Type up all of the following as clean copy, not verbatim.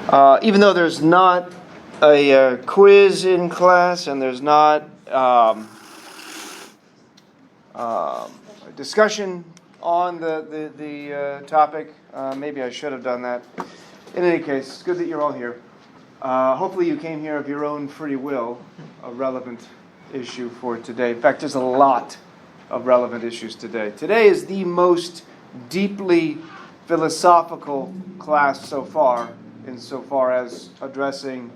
Even though there's not a quiz in class and there's not a discussion on the topic, maybe I should have done that. In any case, it's good that you're all here. Hopefully you came here of your own free will, a relevant issue for today. In fact, there's a lot of relevant issues today. Today is the most deeply philosophical class so far, insofar as addressing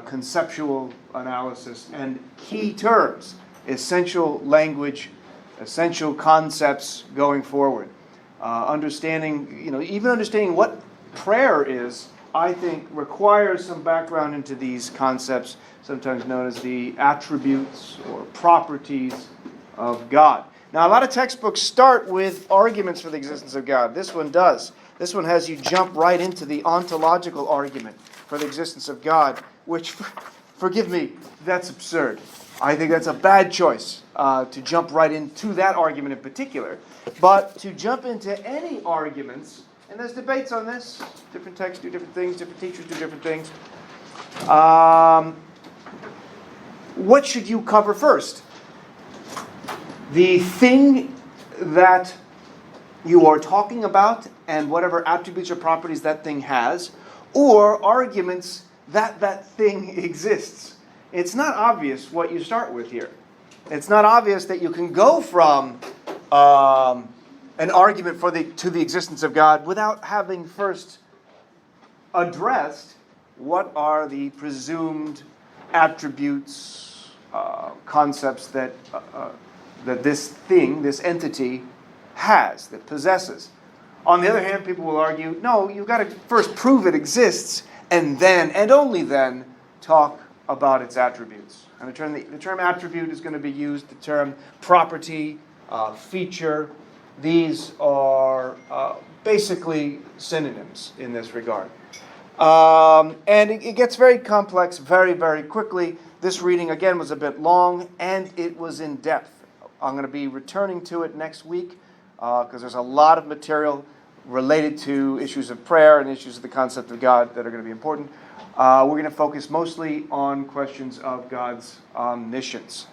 conceptual analysis and key terms, essential language, essential concepts going forward. Even understanding what prayer is, I think, requires some background into these concepts, sometimes known as the attributes or properties of God. Now, a lot of textbooks start with arguments for the existence of God. This one does. This one has you jump right into the ontological argument for the existence of God, which, forgive me, that's absurd. I think that's a bad choice to jump right into that argument in particular. But to jump into any arguments, and there's debates on this, different texts do different things, different teachers do different things. What should you cover first? The thing that you are talking about and whatever attributes or properties that thing has, or arguments that that thing exists. It's not obvious what you start with here. It's not obvious that you can go from an argument to the existence of God without having first addressed what are the presumed attributes, concepts that this thing, this entity, has, that possesses. On the other hand, people will argue, no, you've got to first prove it exists, and then, and only then, talk about its attributes. And the term attribute is going to be used, the term property, feature. These are basically synonyms in this regard. And it gets very complex very, very quickly. This reading, again, was a bit long, and it was in depth. I'm going to be returning to it next week because there's a lot of material related to issues of prayer and issues of the concept of God that are going to be important. We're going to focus mostly on questions of God's omniscience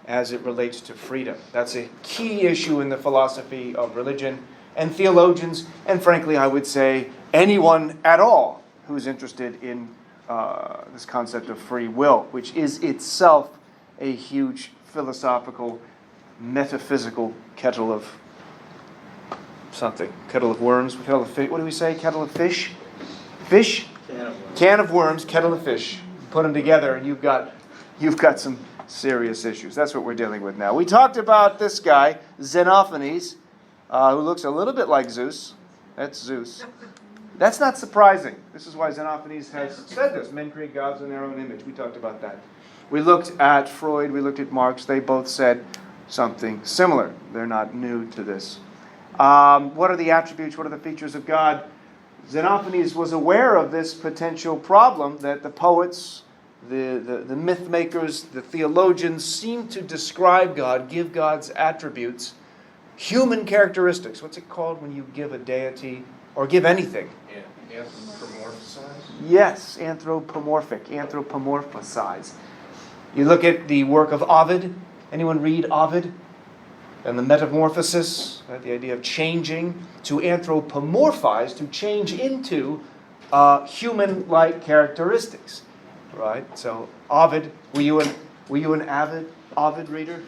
as it relates to freedom. That's a key issue in the philosophy of religion and theologians, and frankly, I would say anyone at all who's interested in this concept of free will, which is itself a huge philosophical, metaphysical kettle of something. Kettle of worms, kettle of fish. What do we say? Kettle of fish? Fish? Can of worms, kettle of fish. Put them together and you've got some serious issues. That's what we're dealing with now. We talked about this guy, Xenophanes, who looks a little bit like Zeus. That's Zeus. That's not surprising. This is why Xenophanes has said this. Men create gods in their own image. We talked about that. We looked at Freud. We looked at Marx. They both said something similar. They're not new to this. What are the attributes? What are the features of God? Xenophanes was aware of this potential problem that the poets, the myth makers, the theologians seem to describe God, give God's attributes, human characteristics. What's it called when you give a deity or give anything? Anthropomorphize? Yes, anthropomorphize. You look at the work of Ovid. Anyone read Ovid? And the metamorphosis, right, the idea of changing, to anthropomorphize, to change into human-like characteristics, right? So Ovid, were you an avid Ovid reader?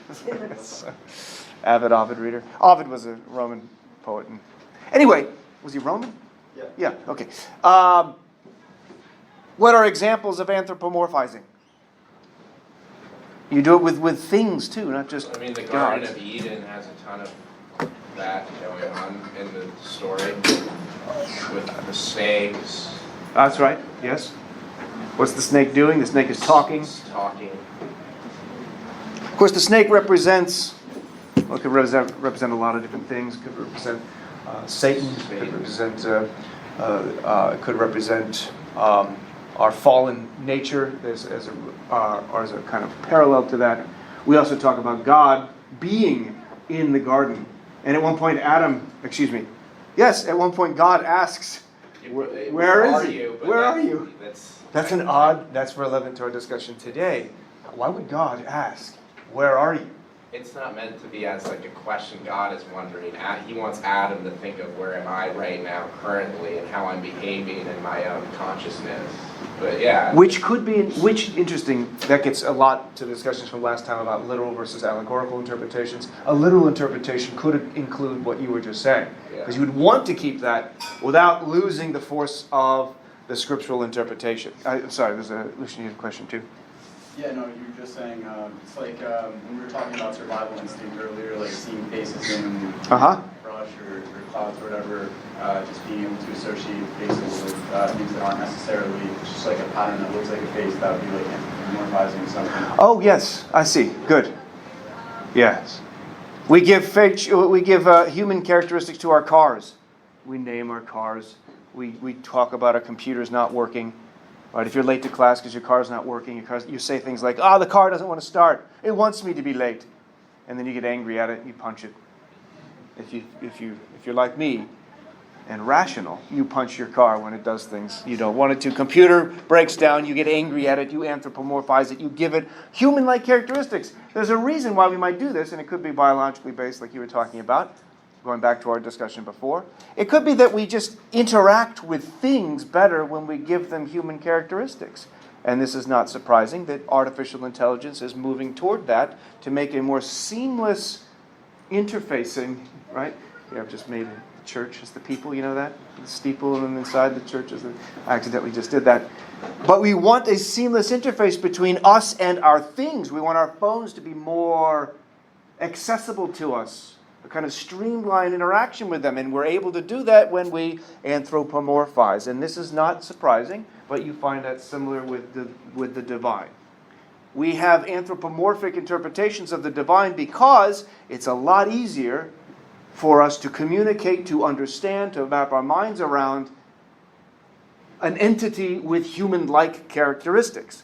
Avid Ovid reader. Ovid was a Roman poet. Anyway, was he Roman? Yeah. Yeah. Okay. What are examples of anthropomorphizing? You do it with things too, not just the gods. Garden of Eden has a ton of that going on in the story with the snakes. That's right, yes. What's the snake doing? The snake is talking. It's talking. Of course, the snake represents, well, it could represent a lot of different things. It could represent Satan. It could represent our fallen nature as a kind of parallel to that. We also talk about God being in the garden. And at one point, at one point God asks Where is he? you? Where are you? That's That's relevant to our discussion today. Why would God ask, where are you? It's not meant to be as like a question God is wondering. He wants Adam to think of where am I right now, currently, and how I'm behaving in my own consciousness. But yeah. Interesting, that gets a lot to discussions from last time about literal versus allegorical interpretations. A literal interpretation could include what you were just saying. Because you would want to keep that without losing the force of the scriptural interpretation. I'm sorry, Lucian, you had a question too. Yeah, no, you were just saying, it's like when we were talking about survival instinct earlier, like seeing faces in brush or clouds or whatever, just being able to associate faces with things that aren't necessarily just like a pattern that looks like a face, that would be like anthropomorphizing something. Oh, yes, I see. Good. Yes. We give human characteristics to our cars. We name our cars. We talk about our computers not working. Right, if you're late to class because your car's not working, you say things like, the car doesn't want to start. It wants me to be late. And then you get angry at it and you punch it. If you're like me and rational, you punch your car when it does things you don't want it to. Computer breaks down, you get angry at it, you anthropomorphize it, you give it human-like characteristics. There's a reason why we might do this, and it could be biologically based like you were talking about. Going back to our discussion before. It could be that we just interact with things better when we give them human characteristics. And this is not surprising that artificial intelligence is moving toward that to make a more seamless interfacing, right? I've just made a church as the people, you know that? The steeple and inside the church I accidentally just did that. But we want a seamless interface between us and our things. We want our phones to be more accessible to us. A kind of streamlined interaction with them. And we're able to do that when we anthropomorphize. And this is not surprising, but you find that similar with the divine. We have anthropomorphic interpretations of the divine because it's a lot easier for us to communicate, to understand, to wrap our minds around an entity with human-like characteristics.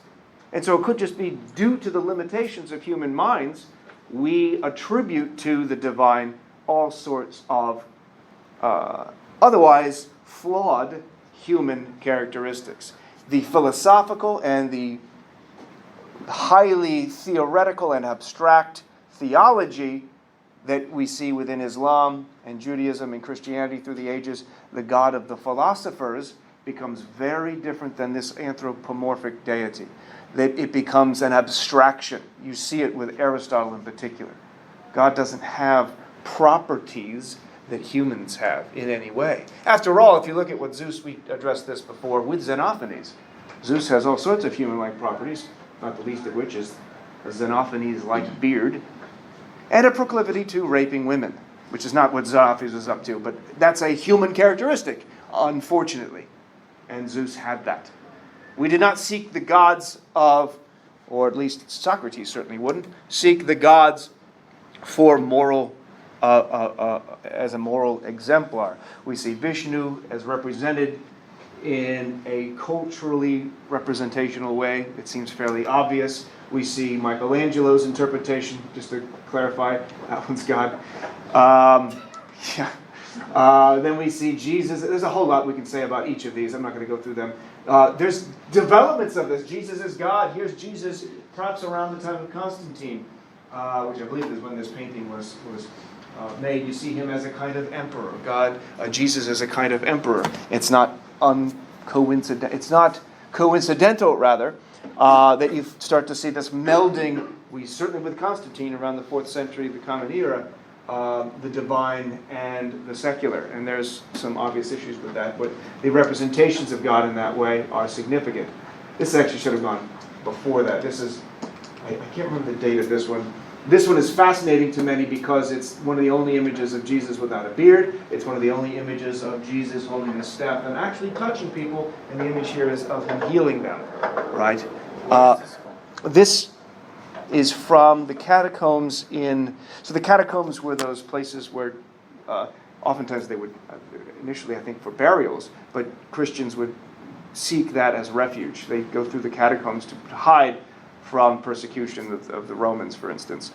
And so it could just be due to the limitations of human minds, we attribute to the divine all sorts of otherwise flawed human characteristics. The philosophical and the highly theoretical and abstract theology that we see within Islam and Judaism and Christianity through the ages, the God of the philosophers, becomes very different than this anthropomorphic deity. That it becomes an abstraction. You see it with Aristotle in particular. God doesn't have properties that humans have in any way. After all, if you look at what Zeus, we addressed this before with Xenophanes. Zeus has all sorts of human-like properties, not the least of which is a Xenophanes-like beard, and a proclivity to raping women, which is not what Xenophanes is up to, but that's a human characteristic, unfortunately. And Zeus had that. We did not seek the gods of, or at least Socrates certainly wouldn't, seek the gods for moral, as a moral exemplar. We see Vishnu as represented in a culturally representational way. It seems fairly obvious. We see Michelangelo's interpretation, just to clarify, that one's God. Then we see Jesus. There's a whole lot we can say about each of these. I'm not going to go through them. There's developments of this. Jesus is God. Here's Jesus perhaps around the time of Constantine, which I believe is when this painting was made. You see him as a kind of emperor. God, Jesus as a kind of emperor. It's not coincidental. It's not coincidental, rather, that you start to see this melding. We certainly with Constantine around the 4th century, the Common Era. The divine and the secular. And there's some obvious issues with that, but the representations of God in that way are significant. This actually should have gone before that. This is, I can't remember the date of this one. This one is fascinating to many because it's one of the only images of Jesus without a beard. It's one of the only images of Jesus holding his staff and actually touching people, and the image here is of him healing them, right? This is from the catacombs so the catacombs were those places where oftentimes they would, initially I think for burials, but Christians would seek that as refuge. They'd go through the catacombs to hide from persecution of the Romans, for instance.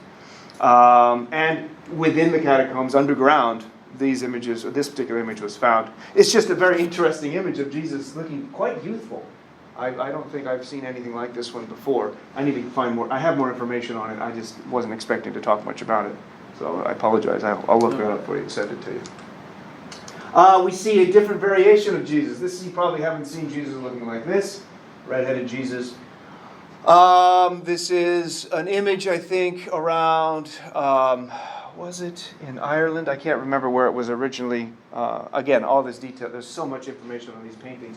And within the catacombs, underground, these images, or this particular image was found. It's just a very interesting image of Jesus looking quite youthful. I don't think I've seen anything like this one before. I need to find more. I have more information on it. I just wasn't expecting to talk much about it. So I apologize. I'll look it up for you and send it to you. We see a different variation of Jesus. This you probably haven't seen Jesus looking like this. Red-headed Jesus. This is an image, I think, around, was it in Ireland? I can't remember where it was originally. Again, all this detail. There's so much information on these paintings,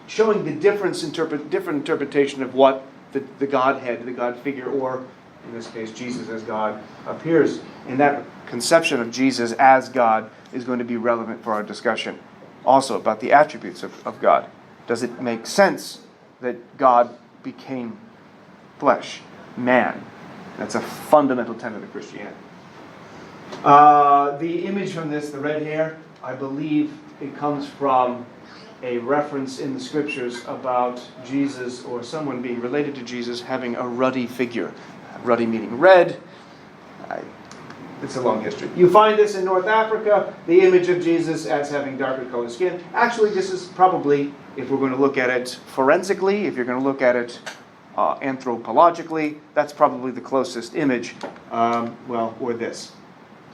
showing the different interpretation of what the Godhead, the God figure, or in this case, Jesus as God, appears. And that conception of Jesus as God is going to be relevant for our discussion. Also about the attributes of God. Does it make sense that God became flesh, man? That's a fundamental tenet of Christianity. The image from this, the red hair, I believe it comes from a reference in the scriptures about Jesus or someone being related to Jesus having a ruddy figure. Ruddy meaning red. It's a long history. You find this in North Africa, the image of Jesus as having darker colored skin. Actually, this is probably, if we're going to look at it forensically, if you're going to look at it anthropologically, that's probably the closest image. Or this.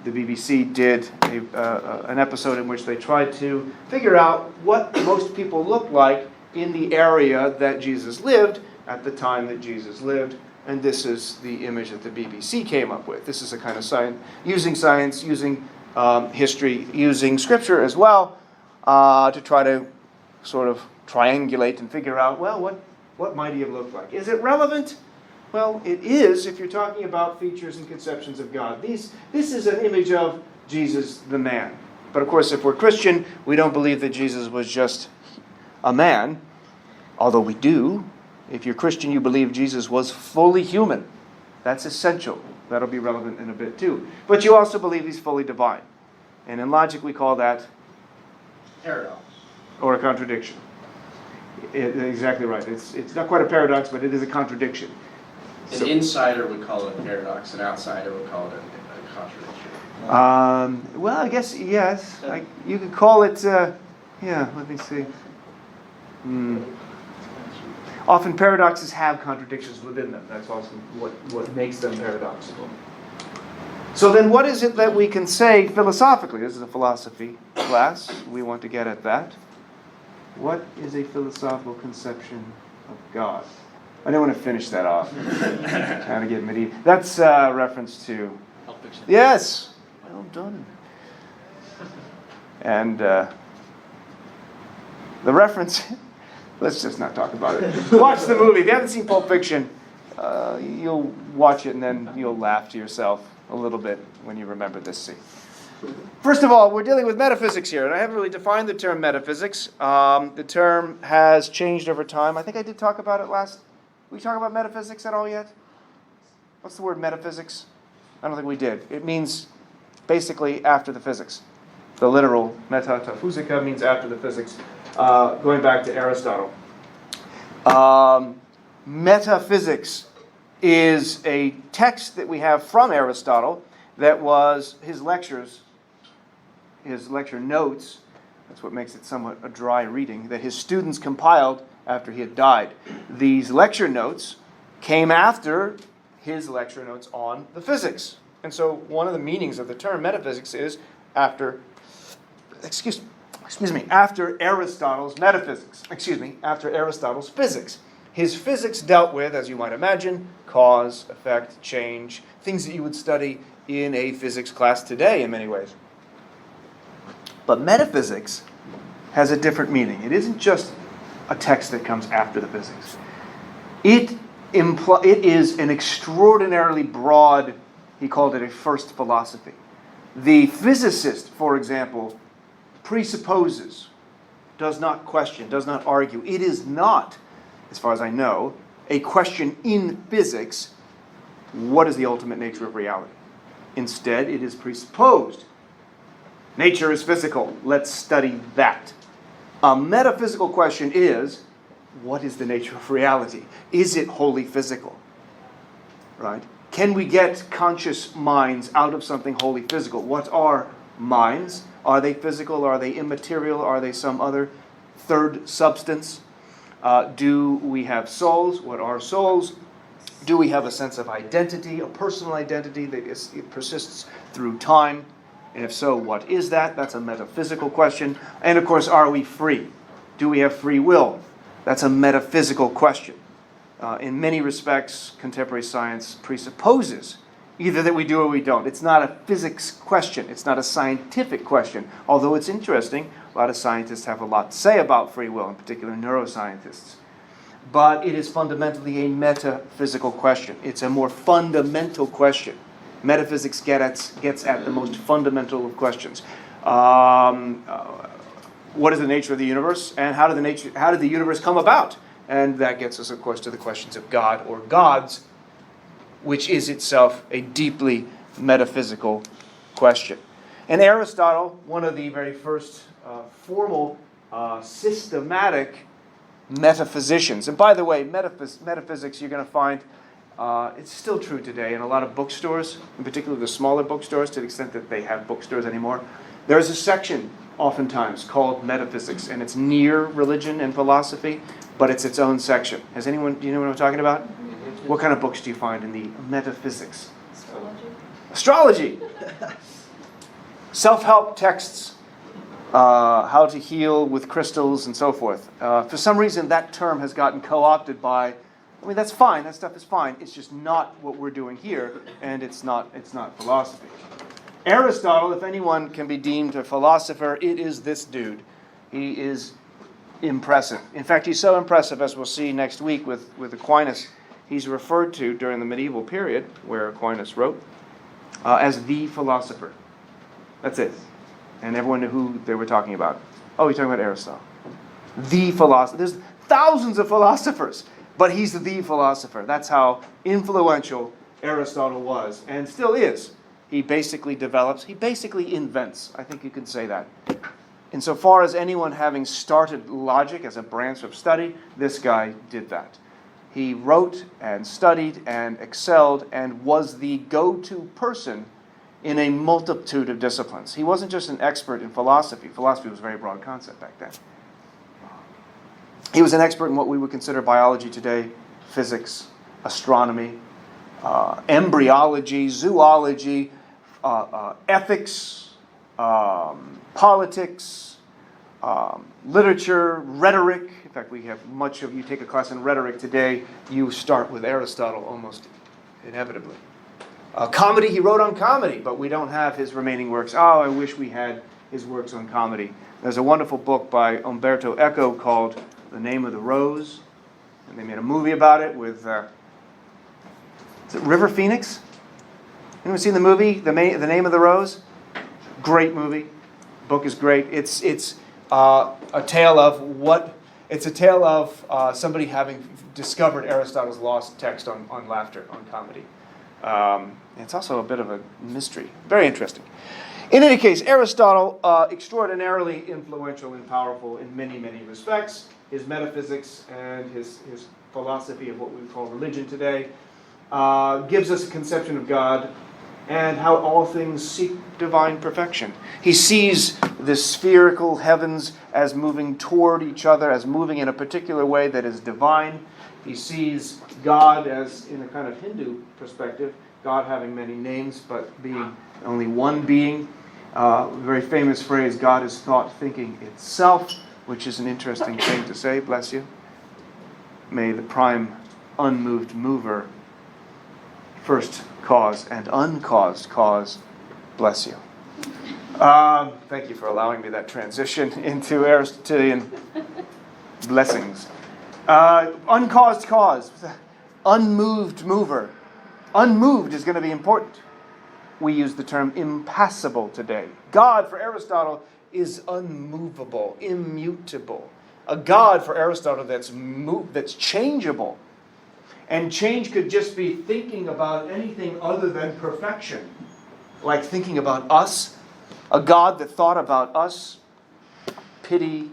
The BBC did an episode in which they tried to figure out what most people looked like in the area that Jesus lived at the time that Jesus lived. And this is the image that the BBC came up with. This is a kind of science, using history, using scripture as well, to try to sort of triangulate and figure out, well, what might he have looked like? Is it relevant? Well, it is if you're talking about features and conceptions of God. This is an image of Jesus the man. But of course, if we're Christian, we don't believe that Jesus was just a man, although we do. If you're Christian, you believe Jesus was fully human. That's essential. That'll be relevant in a bit too. But you also believe he's fully divine. And in logic, we call that Paradox. Or a contradiction. Exactly right. It's not quite a paradox, but it is a contradiction. An insider would call it a paradox, an outsider would call it a contradiction. Well, I guess, yes. You could call it, let me see. Often paradoxes have contradictions within them. That's also what makes them paradoxical. So then what is it that we can say philosophically? This is a philosophy class. We want to get at that. What is a philosophical conception of God? I don't want to finish that off. Trying to get medieval. That's a reference to... Pulp Fiction. Yes! Well done. And the reference... Let's just not talk about it. Watch the movie. If you haven't seen Pulp Fiction, you'll watch it and then you'll laugh to yourself a little bit when you remember this scene. First of all, we're dealing with metaphysics here, and I haven't really defined the term metaphysics. The term has changed over time. I think I did talk about it last... We talk about metaphysics at all yet? What's the word metaphysics? I don't think we did. It means basically after the physics. The literal metaphysica means after the physics. Going back to Aristotle. Metaphysics is a text that we have from Aristotle that was his lectures, his lecture notes. That's what makes it somewhat a dry reading, that his students compiled after he had died. These lecture notes came after his lecture notes on the physics. And so one of the meanings of the term metaphysics is after Aristotle's metaphysics. After Aristotle's physics. His physics dealt with, as you might imagine, cause, effect, change, things that you would study in a physics class today in many ways. But metaphysics has a different meaning. It isn't just a text that comes after the physics. It is an extraordinarily broad, he called it a first philosophy. The physicist, for example, presupposes, does not question, does not argue. It is not, as far as I know, a question in physics, what is the ultimate nature of reality? Instead, it is presupposed. Nature is physical. Let's study that. A metaphysical question is, what is the nature of reality? Is it wholly physical? Right? Can we get conscious minds out of something wholly physical? What are minds. Are they physical? Are they immaterial? Are they some other third substance? Do we have souls? What are souls? Do we have a sense of identity, a personal identity that it persists through time? And if so, what is that? That's a metaphysical question. And of course, are we free? Do we have free will? That's a metaphysical question. In many respects, contemporary science presupposes either that we do or we don't. It's not a physics question. It's not a scientific question. Although it's interesting, a lot of scientists have a lot to say about free will, in particular neuroscientists. But it is fundamentally a metaphysical question. It's a more fundamental question. Metaphysics gets at the most fundamental of questions. What is the nature of the universe, and how did the universe come about? And that gets us, of course, to the questions of God or gods, which is itself a deeply metaphysical question. And Aristotle, one of the very first formal, systematic metaphysicians. And by the way, metaphysics you're going to find, it's still true today in a lot of bookstores, in particular the smaller bookstores, to the extent that they have bookstores anymore. There's a section oftentimes called metaphysics, and it's near religion and philosophy, but it's its own section. Do you know what I'm talking about? Mm-hmm. What kind of books do you find in the metaphysics? Astrology. Self-help texts, how to heal with crystals and so forth. For some reason, that term has gotten co-opted by, that's fine, that stuff is fine. It's just not what we're doing here, and it's not philosophy. Aristotle, if anyone can be deemed a philosopher, it is this dude. He is impressive. In fact, he's so impressive, as we'll see next week with Aquinas. He's referred to during the medieval period, where Aquinas wrote, as the philosopher. That's it. And everyone knew who they were talking about. Oh, you're talking about Aristotle. The philosopher. There's thousands of philosophers, but he's the philosopher. That's how influential Aristotle was, and still is. He basically invents. I think you could say that. Insofar as anyone having started logic as a branch of study, this guy did that. He wrote and studied and excelled and was the go-to person in a multitude of disciplines. He wasn't just an expert in philosophy. Philosophy was a very broad concept back then. He was an expert in what we would consider biology today, physics, astronomy, embryology, zoology, ethics, politics, literature, rhetoric. In fact, we have much of you take a class in rhetoric today, you start with Aristotle almost inevitably. Comedy, he wrote on comedy, but we don't have his remaining works. Oh, I wish we had his works on comedy. There's a wonderful book by Umberto Eco called The Name of the Rose, and they made a movie about it with, is it River Phoenix? Anyone seen the movie, The Name of the Rose? Great movie. Book is great. It's a tale of somebody having discovered Aristotle's lost text on laughter, on comedy. It's also a bit of a mystery. Very interesting. In any case, Aristotle, extraordinarily influential and powerful in many, many respects. His metaphysics and his philosophy of what we call religion today gives us a conception of God and how all things seek divine perfection. He sees the spherical heavens as moving toward each other, as moving in a particular way that is divine. He sees God as, in a kind of Hindu perspective, God having many names, but being only one being. Very famous phrase, God is thought thinking itself, which is an interesting thing to say, bless you. May the prime unmoved mover, first cause and uncaused cause, bless you. Thank you for allowing me that transition into Aristotelian blessings. Uncaused cause, unmoved mover. Unmoved is going to be important. We use the term impassible today. God, for Aristotle, is unmovable, immutable. A God, for Aristotle, that's changeable. And change could just be thinking about anything other than perfection. Like thinking about us. A God that thought about us. Pitiful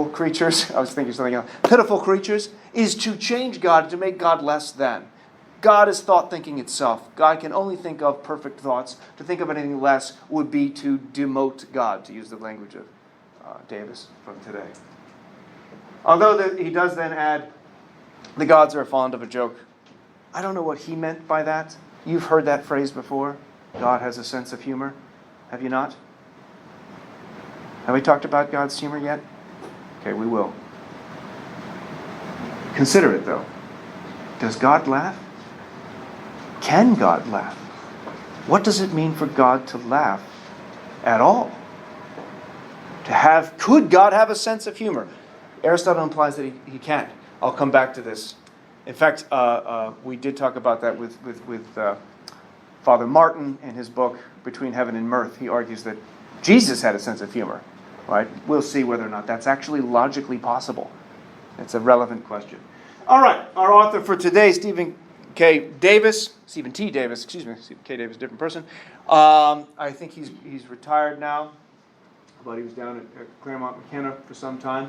creatures. I was thinking something else. Pitiful creatures is to change God, to make God less than. God is thought thinking itself. God can only think of perfect thoughts. To think of anything less would be to demote God, to use the language of Davis from today. Although he does then add, the gods are fond of a joke. I don't know what he meant by that. You've heard that phrase before. God has a sense of humor. Have you not? Have we talked about God's humor yet? Okay, we will. Consider it though. Does God laugh? Can God laugh? What does it mean for God to laugh at all? Could God have a sense of humor? Aristotle implies that he can't. I'll come back to this. In fact, we did talk about that with Father Martin in his book, Between Heaven and Mirth. He argues that Jesus had a sense of humor. Right? We'll see whether or not that's actually logically possible. It's a relevant question. All right, our author for today, Stephen T. Davis, Stephen K. Davis, different person. I think he's retired now, but he was down at Claremont McKenna for some time.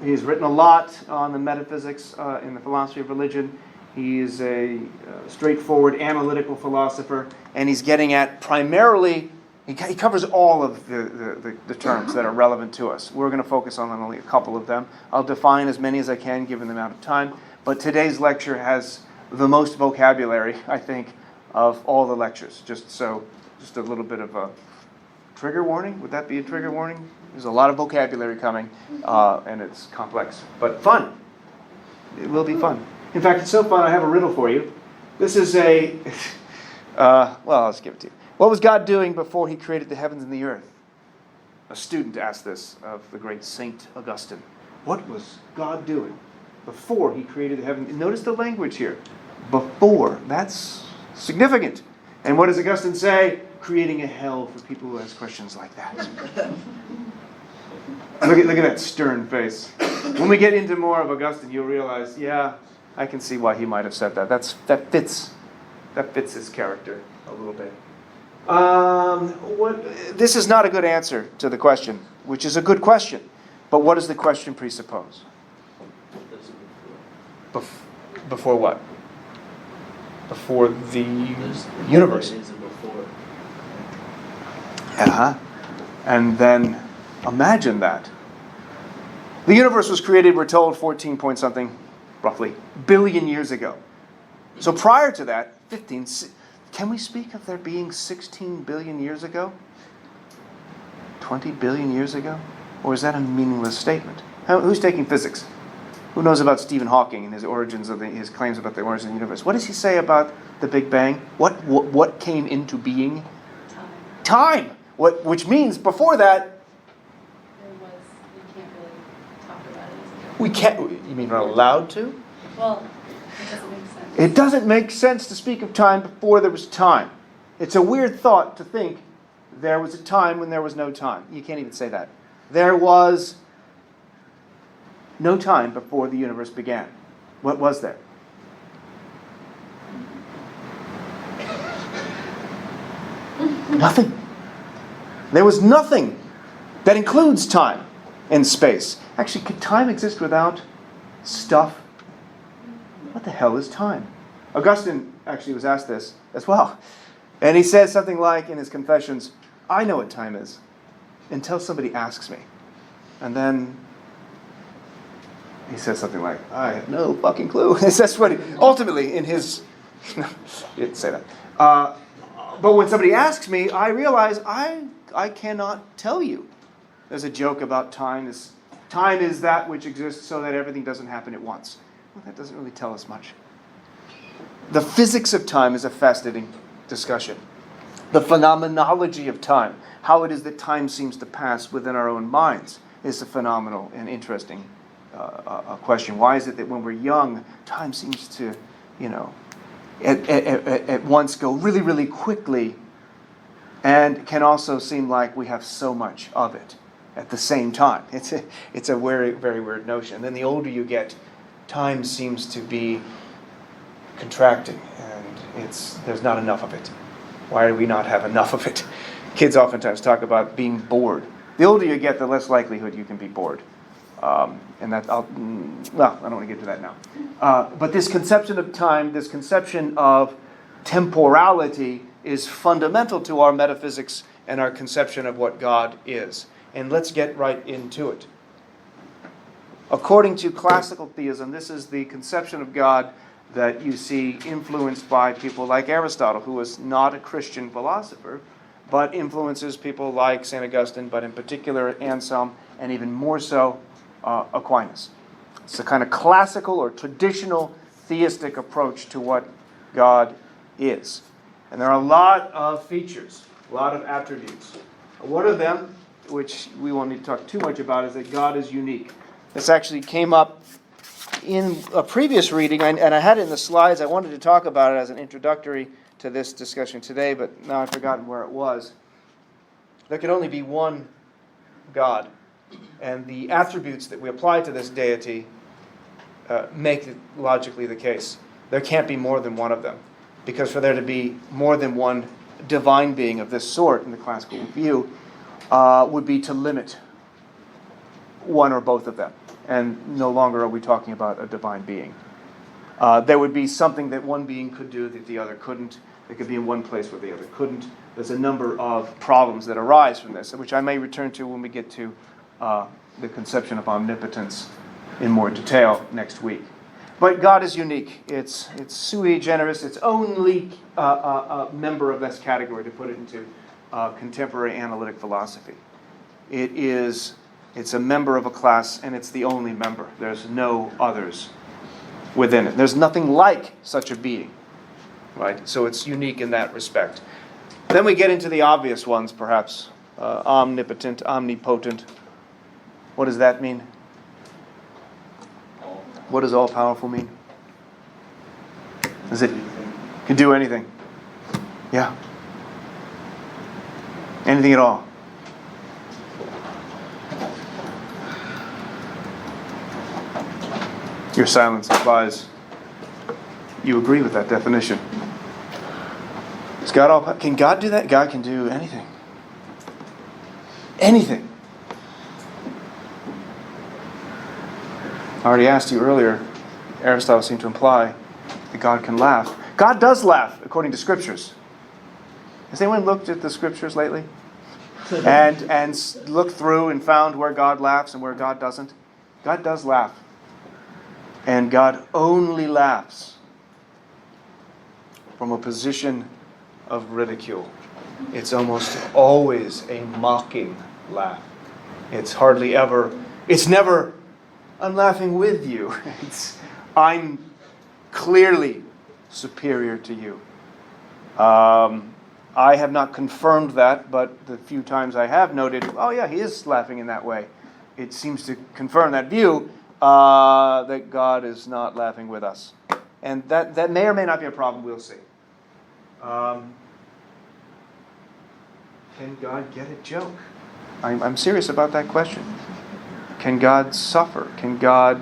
He's written a lot on the metaphysics in the philosophy of religion. He is a straightforward analytical philosopher, and he's getting at primarily, he covers all of the terms that are relevant to us. We're going to focus on only a couple of them. I'll define as many as I can given the amount of time, but today's lecture has the most vocabulary, I think, of all the lectures. Just a little bit of a trigger warning. Would that be a trigger warning? There's a lot of vocabulary coming, and it's complex, but fun. It will be fun. In fact, it's so fun, I have a riddle for you. This is I'll just give it to you. What was God doing before he created the heavens and the earth? A student asked this of the great Saint Augustine. What was God doing before he created the heavens? Notice the language here. Before. That's significant. And what does Augustine say? Creating a hell for people who ask questions like that. Look at that stern face. When we get into more of Augustine, you'll realize, yeah, I can see why he might have said that. That fits his character a little bit. This is not a good answer to the question, which is a good question. But what does the question presuppose? Before what? Before the universe. And then imagine that. The universe was created, we're told, 14 point something, roughly, billion years ago. So prior to that, can we speak of there being 16 billion years ago? 20 billion years ago? Or is that a meaningless statement? Who's taking physics? Who knows about Stephen Hawking and his origins of his claims about the origin of the universe? What does he say about the Big Bang? What came into being? Time. Which means before that, we can't. You mean we're not allowed to? Well, it doesn't make sense. It doesn't make sense to speak of time before there was time. It's a weird thought to think there was a time when there was no time. You can't even say that. There was no time before the universe began. What was there? Nothing. There was nothing that includes time and space. Actually, could time exist without stuff? What the hell is time? Augustine actually was asked this as well. And he says something like in his Confessions, I know what time is until somebody asks me. And then he says something like, I have no fucking clue. That's what ultimately in his... he didn't say that. But when somebody asks me, I realize I cannot tell you. There's a joke about time. Time is that which exists so that everything doesn't happen at once. Well, that doesn't really tell us much. The physics of time is a fascinating discussion. The phenomenology of time, how it is that time seems to pass within our own minds, is a phenomenal and interesting question. Why is it that when we're young, time seems to, at once go really, really quickly, and can also seem like we have so much of it at the same time? It's a very, very weird notion. And then the older you get, time seems to be contracting, and there's not enough of it. Why do we not have enough of it? Kids oftentimes talk about being bored. The older you get, the less likelihood you can be bored. And that, I don't want to get to that now. But this conception of time, this conception of temporality is fundamental to our metaphysics and our conception of what God is. And let's get right into it. According to classical theism, this is the conception of God that you see influenced by people like Aristotle, who was not a Christian philosopher, but influences people like St. Augustine, but in particular Anselm, and even more so Aquinas. It's a kind of classical or traditional theistic approach to what God is. And there are a lot of features, a lot of attributes. One of them, which we won't need to talk too much about, is that God is unique. This actually came up in a previous reading, and I had it in the slides. I wanted to talk about it as an introductory to this discussion today, but now I've forgotten where it was. There could only be one God, and the attributes that we apply to this deity make it logically the case. There can't be more than one of them, because for there to be more than one divine being of this sort in the classical view would be to limit one or both of them. And no longer are we talking about a divine being. There would be something that one being could do that the other couldn't. It could be in one place where the other couldn't. There's a number of problems that arise from this, which I may return to when we get to the conception of omnipotence in more detail next week. But God is unique. It's sui generis. It's only a member of this category, to put it into contemporary analytic philosophy. It's a member of a class, and it's the only member. There's no others within it. There's nothing like such a being, right? So it's unique in that respect. Then we get into the obvious ones, perhaps. Omnipotent, omnipotent. What does that mean? What does all-powerful mean? Is it can do anything? Yeah. Anything at all. Your silence implies you agree with that definition. Is God all? Can God do that? God can do anything. Anything. I already asked you earlier, Aristotle seemed to imply that God can laugh. God does laugh, according to Scriptures. Has anyone looked at the Scriptures lately? and looked through and found where God laughs and where God doesn't? God does laugh. And God only laughs from a position of ridicule. It's almost always a mocking laugh. It's hardly ever, it's never, I'm laughing with you. It's, I'm clearly superior to you. I have not confirmed that, but the few times I have noted, oh yeah, he is laughing in that way. It seems to confirm that view. That God is not laughing with us. And that may or may not be a problem, we'll see. Can God get a joke? I'm serious about that question. Can God suffer? Can God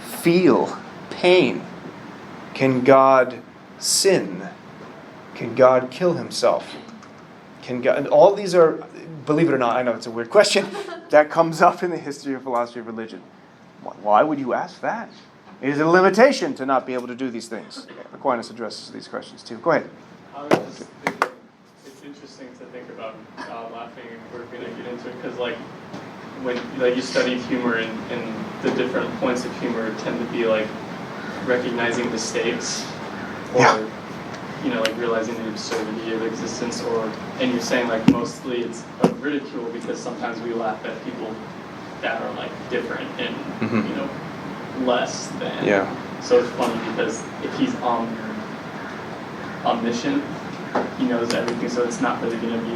feel pain? Can God sin? Can God kill himself? Can God, and all these are, believe it or not, I know it's a weird question, that comes up in the history of philosophy of religion. Why would you ask that? It is a limitation to not be able to do these things. Aquinas addresses these questions too. Go ahead. I was just thinking, it's interesting to think about God laughing, and we're going to get into it, because when you study humor, and the different points of humor tend to be recognizing mistakes, or realizing the absurdity of existence, and you're saying mostly it's a ridicule, because sometimes we laugh at people that are different and less than. Yeah. So it's funny because if he's omniscient, he knows everything. So it's not really going to be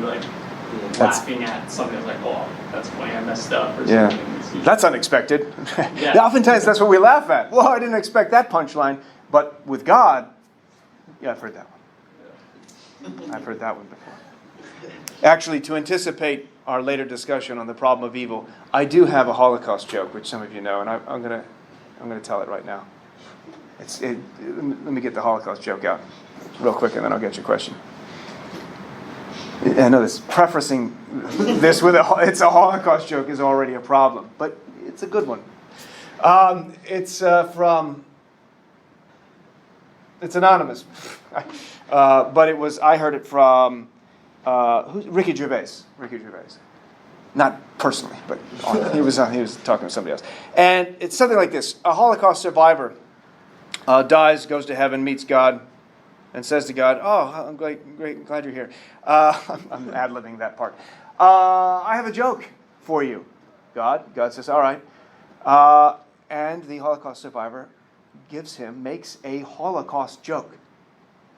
laughing at something that's oh, that's funny, I messed up or something. That's unexpected. Yeah. Oftentimes that's what we laugh at. Well, I didn't expect that punchline. But with God, yeah, I've heard that one. I've heard that one before. Actually, to anticipate our later discussion on the problem of evil, I do have a Holocaust joke, which some of you know, and I'm gonna tell it right now. Let me get the Holocaust joke out real quick, and then I'll get your question. I know this prefacing this with it's a Holocaust joke is already a problem, but It's a good one. It's anonymous. But I heard it from Ricky Gervais. Ricky Gervais. Not personally, but he was talking to somebody else. And it's something like this. A Holocaust survivor dies, goes to heaven, meets God, and says to God, "Oh, I'm glad you're here." I'm ad-libbing that part. I have a joke for you, God. God says, "All right." And the Holocaust survivor makes a Holocaust joke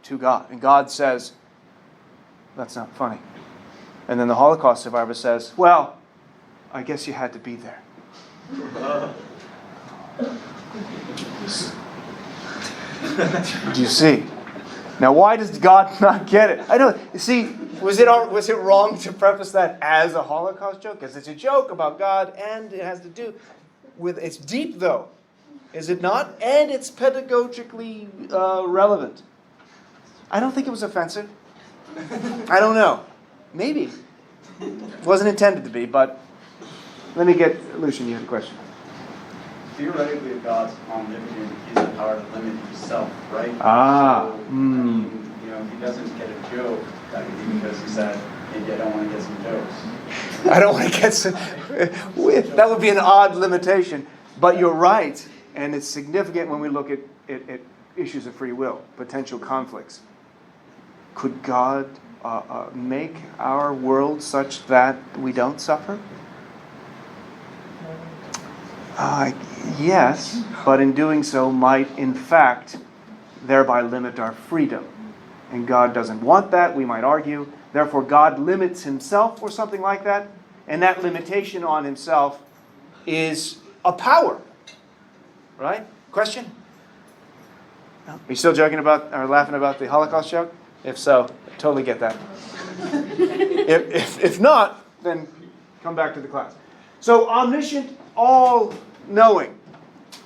to God. And God says, "That's not funny." And then the Holocaust survivor says, "Well, I guess you had to be there." Do you see? Now, why does God not get it? I don't. You see, was it wrong to preface that as a Holocaust joke? Because it's a joke about God, and it has to do with. It's deep, though, is it not? And it's pedagogically relevant. I don't think it was offensive. I don't know. Maybe. It wasn't intended to be, but let me get Lucian. You had a question. Theoretically, if God's omnipotent, he has the power to limit himself, right? Ah. So, I mean, if he doesn't get a joke, that could be because he said, maybe I don't want to get some jokes. I don't want to get some. That would be an odd limitation. But you're right, and it's significant when we look at issues of free will, potential conflicts. Could God make our world such that we don't suffer? Yes, but in doing so might, in fact, thereby limit our freedom. And God doesn't want that, we might argue. Therefore, God limits himself or something like that. And that limitation on himself is a power. Right? Question? No? Are you still joking about or laughing about the Holocaust joke? If so, I totally get that. If not, then come back to the class. So omniscient, all-knowing,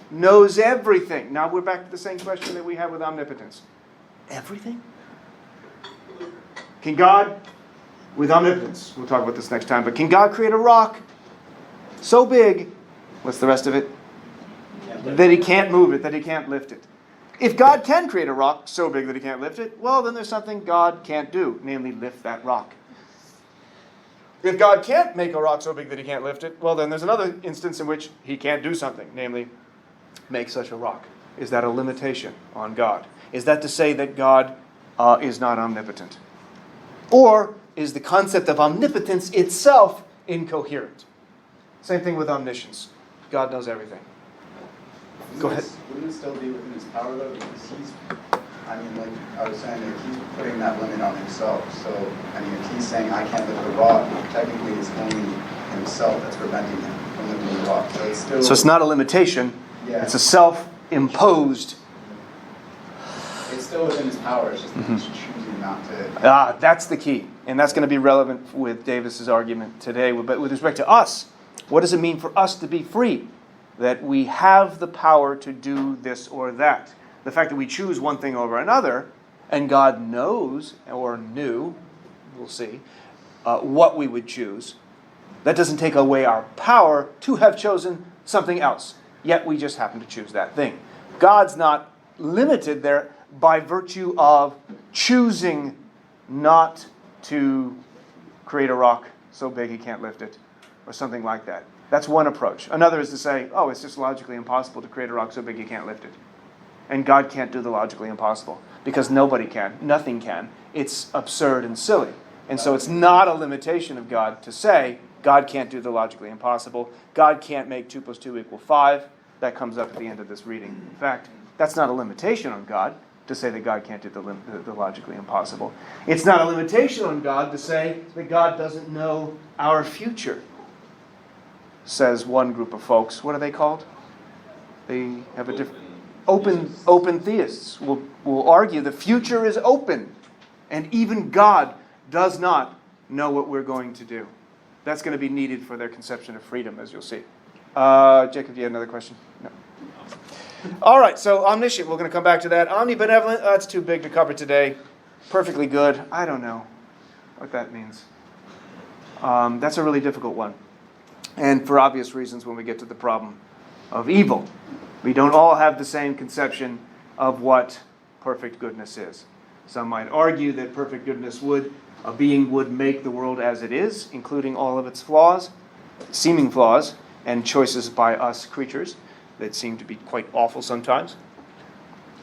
knows everything. Now we're back to the same question that we had with omnipotence. Everything? Can God, with omnipotence, we'll talk about this next time, but can God create a rock so big, what's the rest of it? That he can't move it, that he can't lift it. If God can create a rock so big that he can't lift it, well, then there's something God can't do, namely lift that rock. If God can't make a rock so big that he can't lift it, well, then there's another instance in which he can't do something, namely make such a rock. Is that a limitation on God? Is that to say that God is not omnipotent? Or is the concept of omnipotence itself incoherent? Same thing with omniscience. God knows everything. Go ahead. Wouldn't it still be within his power, though? Because like I was saying, he's putting that limit on himself. So, if he's saying, I can't lift the rock, technically it's only himself that's preventing him from lifting the rock. So it's not a limitation. Yeah. It's a self-imposed. It's still within his power. It's just that he's choosing not to. That's the key. And that's going to be relevant with Davis's argument today. But with respect to us, what does it mean for us to be free? That we have the power to do this or that. The fact that we choose one thing over another, and God knows, or knew, we'll see, what we would choose, that doesn't take away our power to have chosen something else. Yet we just happen to choose that thing. God's not limited there by virtue of choosing not to create a rock so big he can't lift it, or something like that. That's one approach. Another is to say, it's just logically impossible to create a rock so big you can't lift it. And God can't do the logically impossible. Because nobody can. Nothing can. It's absurd and silly. And so it's not a limitation of God to say, God can't do the logically impossible. God can't make 2 + 2 = 5. That comes up at the end of this reading. In fact, that's not a limitation on God to say that God can't do the logically impossible. It's not a limitation on God to say that God doesn't know our future. Says one group of folks. What are they called? They have a different... Open theists will argue the future is open. And even God does not know what we're going to do. That's going to be needed for their conception of freedom, as you'll see. Jacob, do you have another question? No. All right, so omniscient, we're going to come back to that. Omnibenevolent, that's too big to cover today. Perfectly good, I don't know what that means. That's a really difficult one. And for obvious reasons when we get to the problem of evil. We don't all have the same conception of what perfect goodness is. Some might argue that perfect goodness a being would make the world as it is, including all of its flaws, seeming flaws, and choices by us creatures that seem to be quite awful sometimes.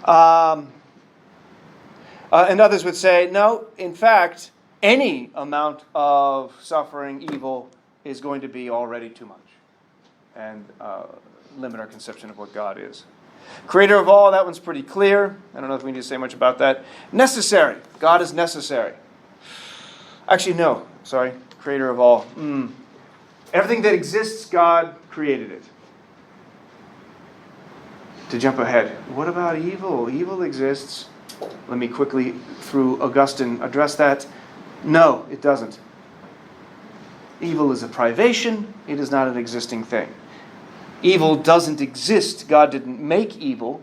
And others would say, no, in fact, any amount of suffering, evil, is going to be already too much, and limit our conception of what God is. Creator of all, that one's pretty clear. I don't know if we need to say much about that. Necessary. God is necessary. Actually, no. Sorry. Creator of all. Everything that exists, God created it. To jump ahead, what about evil? Evil exists. Let me quickly, through Augustine, address that. No, it doesn't. Evil is a privation. It is not an existing thing. Evil doesn't exist. God didn't make evil.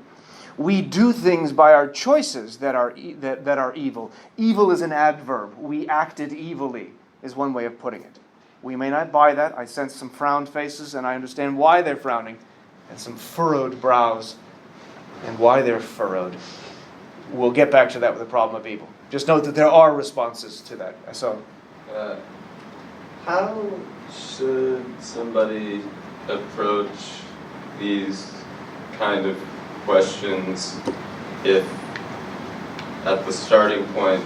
We do things by our choices that are evil. Evil is an adverb. We acted evilly, is one way of putting it. We may not buy that. I sense some frowned faces, and I understand why they're frowning, and some furrowed brows, and why they're furrowed. We'll get back to that with the problem of evil. Just note that there are responses to that. So, how should somebody approach these kind of questions if at the starting point,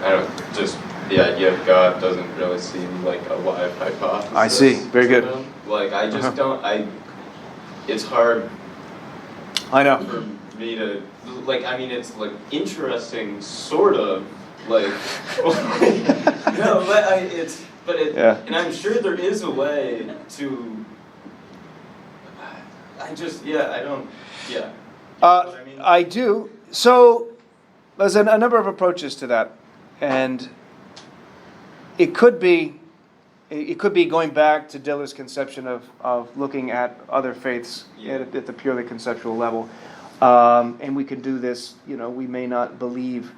I don't know, just the idea of God doesn't really seem like a live hypothesis? I see. Very good. Them? Like, I just it's hard I know. for me to, like, I mean, it's like interesting, sort of, like, no, but Yeah. and I'm sure there is a way to, I don't, yeah. You know what I mean? I do. So, there's a number of approaches to that. And it could be going back to Diller's conception of looking at other faiths at the purely conceptual level. And we can do this, we may not believe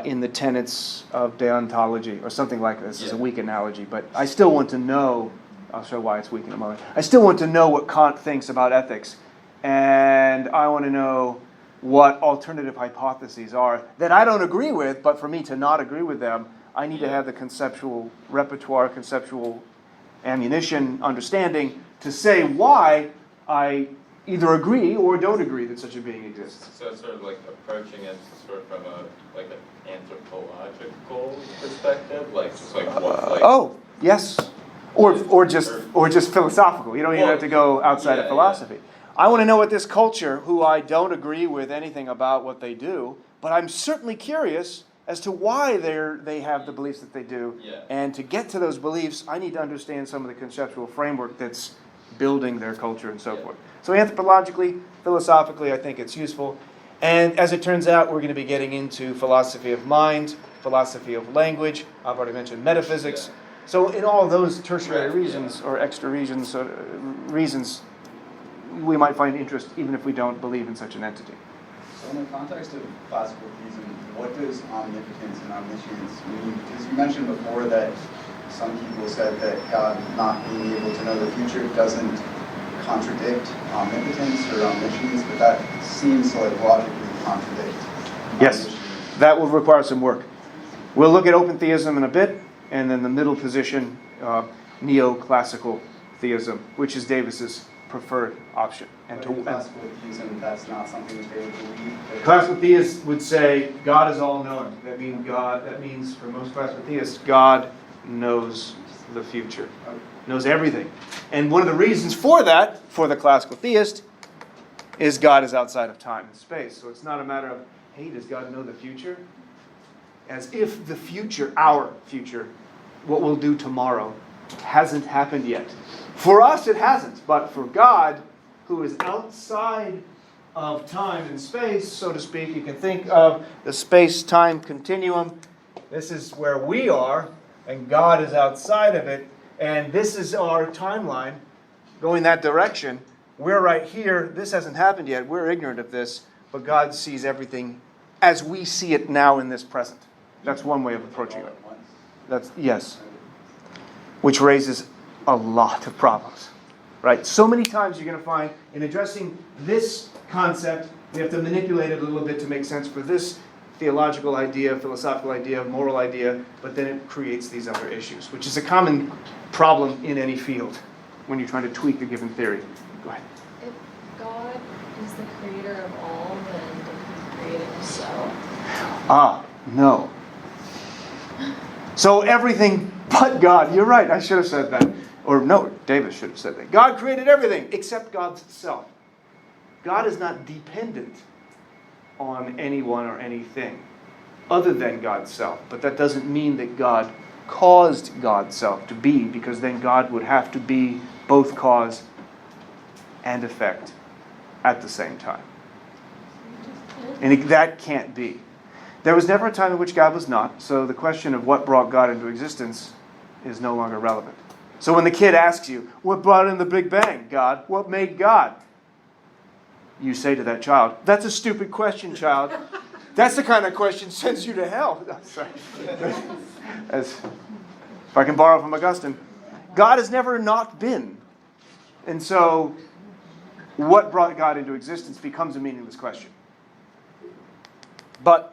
in the tenets of deontology or something like this. It's a weak analogy, but I still want to know, I'll show why it's weak in a moment. I still want to know what Kant thinks about ethics. And I want to know what alternative hypotheses are that I don't agree with, but for me to not agree with them, I need to have the conceptual repertoire, conceptual ammunition, understanding to say why I either agree or don't agree that such a being exists. So it's sort of like approaching it sort of from an anthropological perspective, like just like what, like. Oh, yes. Or just philosophical. You don't even have to go outside of philosophy. I want to know what this culture, who I don't agree with anything about what they do, but I'm certainly curious as to why they have the beliefs that they do. Yeah. And to get to those beliefs, I need to understand some of the conceptual framework that's building their culture and so forth. So anthropologically, philosophically, I think it's useful. And as it turns out, we're going to be getting into philosophy of mind, philosophy of language. I've already mentioned metaphysics. Yeah. So in all those tertiary reasons or extra reasons, we might find interest even if we don't believe in such an entity. So in the context of classical theism, what does omnipotence and omniscience mean? Because you mentioned before that some people said that God not being able to know the future doesn't contradict omnipotence or omniscience, but that seems to logically contradict Yes, omniscience. that will require some work. We'll look at open theism in a bit, and then the middle position, neoclassical theism, which is Davis's preferred option. But in classical theism, that's not something that they would believe. Classical theists would say God is all-knowing. That means for most classical theists, God knows the future, knows everything. And one of the reasons for that, for the classical theist, is God is outside of time and space. So it's not a matter of, hey, does God know the future? As if the future, our future, what we'll do tomorrow, hasn't happened yet. For us, it hasn't. But for God, who is outside of time and space, so to speak, you can think of the space-time continuum. This is where we are, and God is outside of it. And this is our timeline going that direction. We're right here. This hasn't happened yet. We're ignorant of this. But God sees everything as we see it now in this present. That's one way of approaching it. Yes. Which raises a lot of problems. Right? So many times you're going to find in addressing this concept, we have to manipulate it a little bit to make sense for this theological idea, philosophical idea, moral idea, but then it creates these other issues, which is a common problem in any field when you're trying to tweak a given theory. Go ahead. If God is the creator of all, then did he create himself? No. So everything but God. You're right, I should have said that. Or no, David should have said that. God created everything except God's self. God is not dependent on anyone or anything other than God's self. But that doesn't mean that God caused God's self to be, because then God would have to be both cause and effect at the same time. And that can't be. There was never a time in which God was not, so the question of what brought God into existence is no longer relevant. So when the kid asks you, what brought in the Big Bang, God? What made God? You say to that child, that's a stupid question, child. That's the kind of question that sends you to hell. Sorry. If I can borrow from Augustine, God has never not been. And so what brought God into existence becomes a meaningless question. But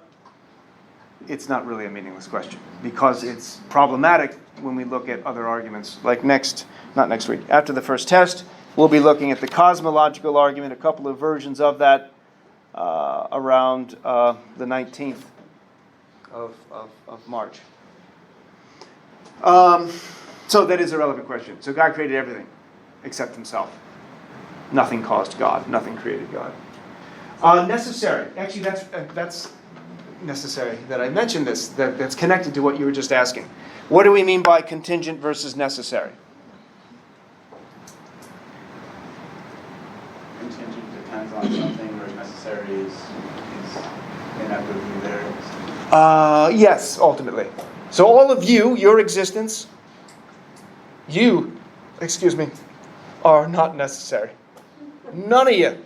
it's not really a meaningless question, because it's problematic when we look at other arguments. Like not next week, after the first test, we'll be looking at the cosmological argument, a couple of versions of that around the 19th of March. So that is a relevant question. So God created everything except himself. Nothing caused God. Nothing created God. Necessary. Actually, that's necessary that I mentioned this. That's connected to what you were just asking. What do we mean by contingent versus necessary? Contingent depends on something, whereas necessary is inevitably there. Yes, ultimately. So all of you, your existence, are not necessary. None of you.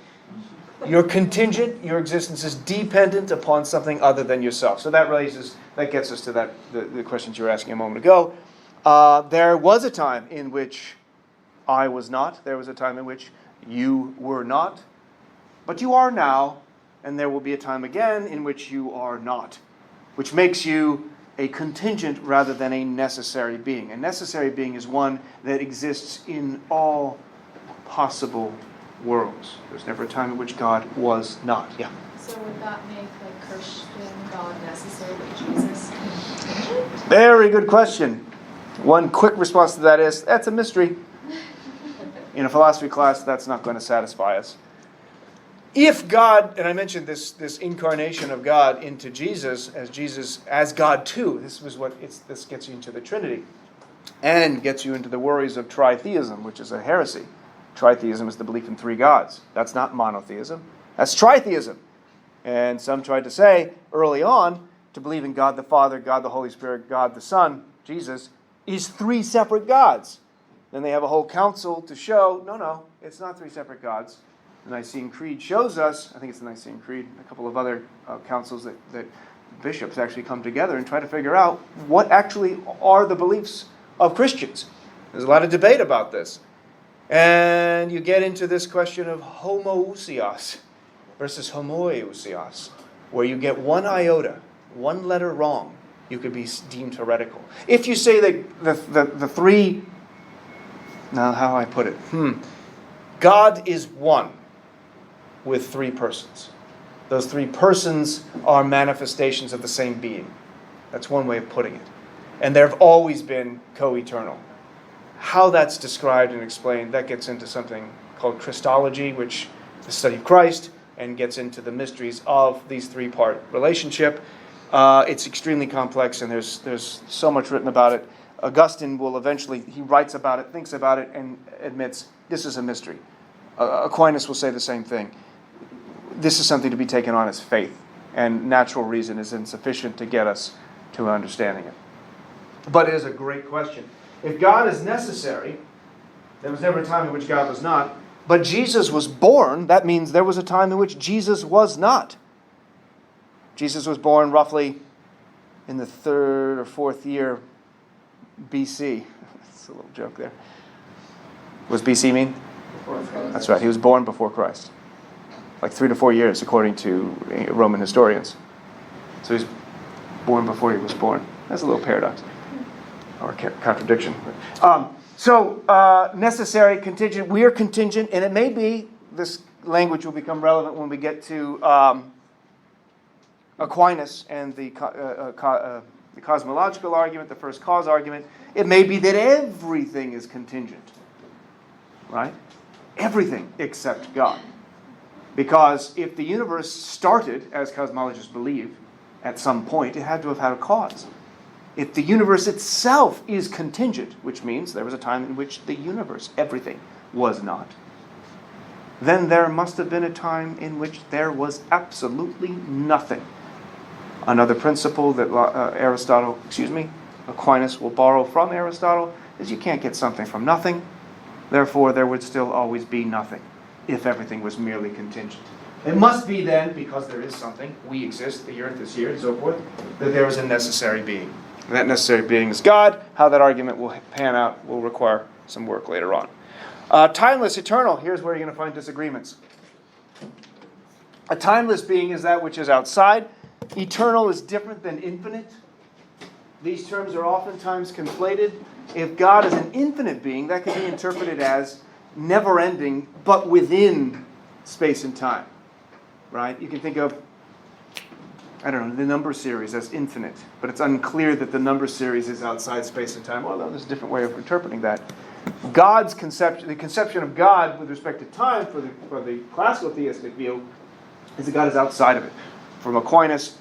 You're contingent, your existence is dependent upon something other than yourself. So that gets us to the questions you were asking a moment ago. There was a time in which I was not. There was a time in which you were not. But you are now, and there will be a time again in which you are not, which makes you a contingent rather than a necessary being. A necessary being is one that exists in all possible worlds. There's never a time in which God was not. Yeah. So would that make like Christian God necessary, but Jesus contingent? Very good question. One quick response to that is, that's a mystery. In a philosophy class, that's not going to satisfy us. If God, and I mentioned this incarnation of God into Jesus as God too, this gets you into the Trinity, and gets you into the worries of tritheism, which is a heresy. Tritheism is the belief in three gods. That's not monotheism. That's tritheism. And some tried to say early on, to believe in God the Father, God the Holy Spirit, God the Son, Jesus, is three separate gods. Then they have a whole council to show, no, it's not three separate gods. The Nicene Creed shows us, I think it's the Nicene Creed, a couple of other councils that bishops actually come together and try to figure out what actually are the beliefs of Christians. There's a lot of debate about this. And you get into this question of homoousios versus homoiousios, where you get one iota, one letter wrong, you could be deemed heretical. If you say that the three, now how do I put it? God is one with three persons. Those three persons are manifestations of the same being. That's one way of putting it. And there have always been co-eternal. How that's described and explained, that gets into something called Christology, which is the study of Christ, and gets into the mysteries of these three-part relationship. It's extremely complex, and there's so much written about it. Augustine will eventually, he writes about it, thinks about it, and admits this is a mystery. Aquinas will say the same thing. This is something to be taken on as faith, and natural reason is insufficient to get us to understanding it. But it is a great question. If God is necessary, there was never a time in which God was not, but Jesus was born, that means there was a time in which Jesus was not. Jesus was born roughly in the 3rd or 4th year BC. That's a little joke there. Was BC mean? Before Christ. That's right. He was born before Christ. Like 3 to 4 years, according to Roman historians. So he's born before he was born. That's a little paradox. Or contradiction. Necessary, contingent. We are contingent, and it may be, this language will become relevant when we get to Aquinas and the cosmological argument, the first cause argument. It may be that everything is contingent. Right? Everything except God. Because if the universe started, as cosmologists believe, at some point, it had to have had a cause. If the universe itself is contingent, which means there was a time in which the universe, everything, was not, then there must have been a time in which there was absolutely nothing. Another principle that Aquinas will borrow from Aristotle is you can't get something from nothing. Therefore, there would still always be nothing if everything was merely contingent. It must be then, because there is something, we exist, the earth is here, and so forth, that there is a necessary being. And that necessary being is God. How that argument will pan out will require some work later on. Timeless, eternal, here's where you're going to find disagreements. A timeless being is that which is outside. Eternal is different than infinite. These terms are oftentimes conflated. If God is an infinite being, that can be interpreted as never-ending, but within space and time. Right? You can think of, the number series as infinite, but it's unclear that the number series is outside space and time, although there's a different way of interpreting that. God's conception, the conception of God with respect to time for the classical theistic view, is that God is outside of it. From Aquinas,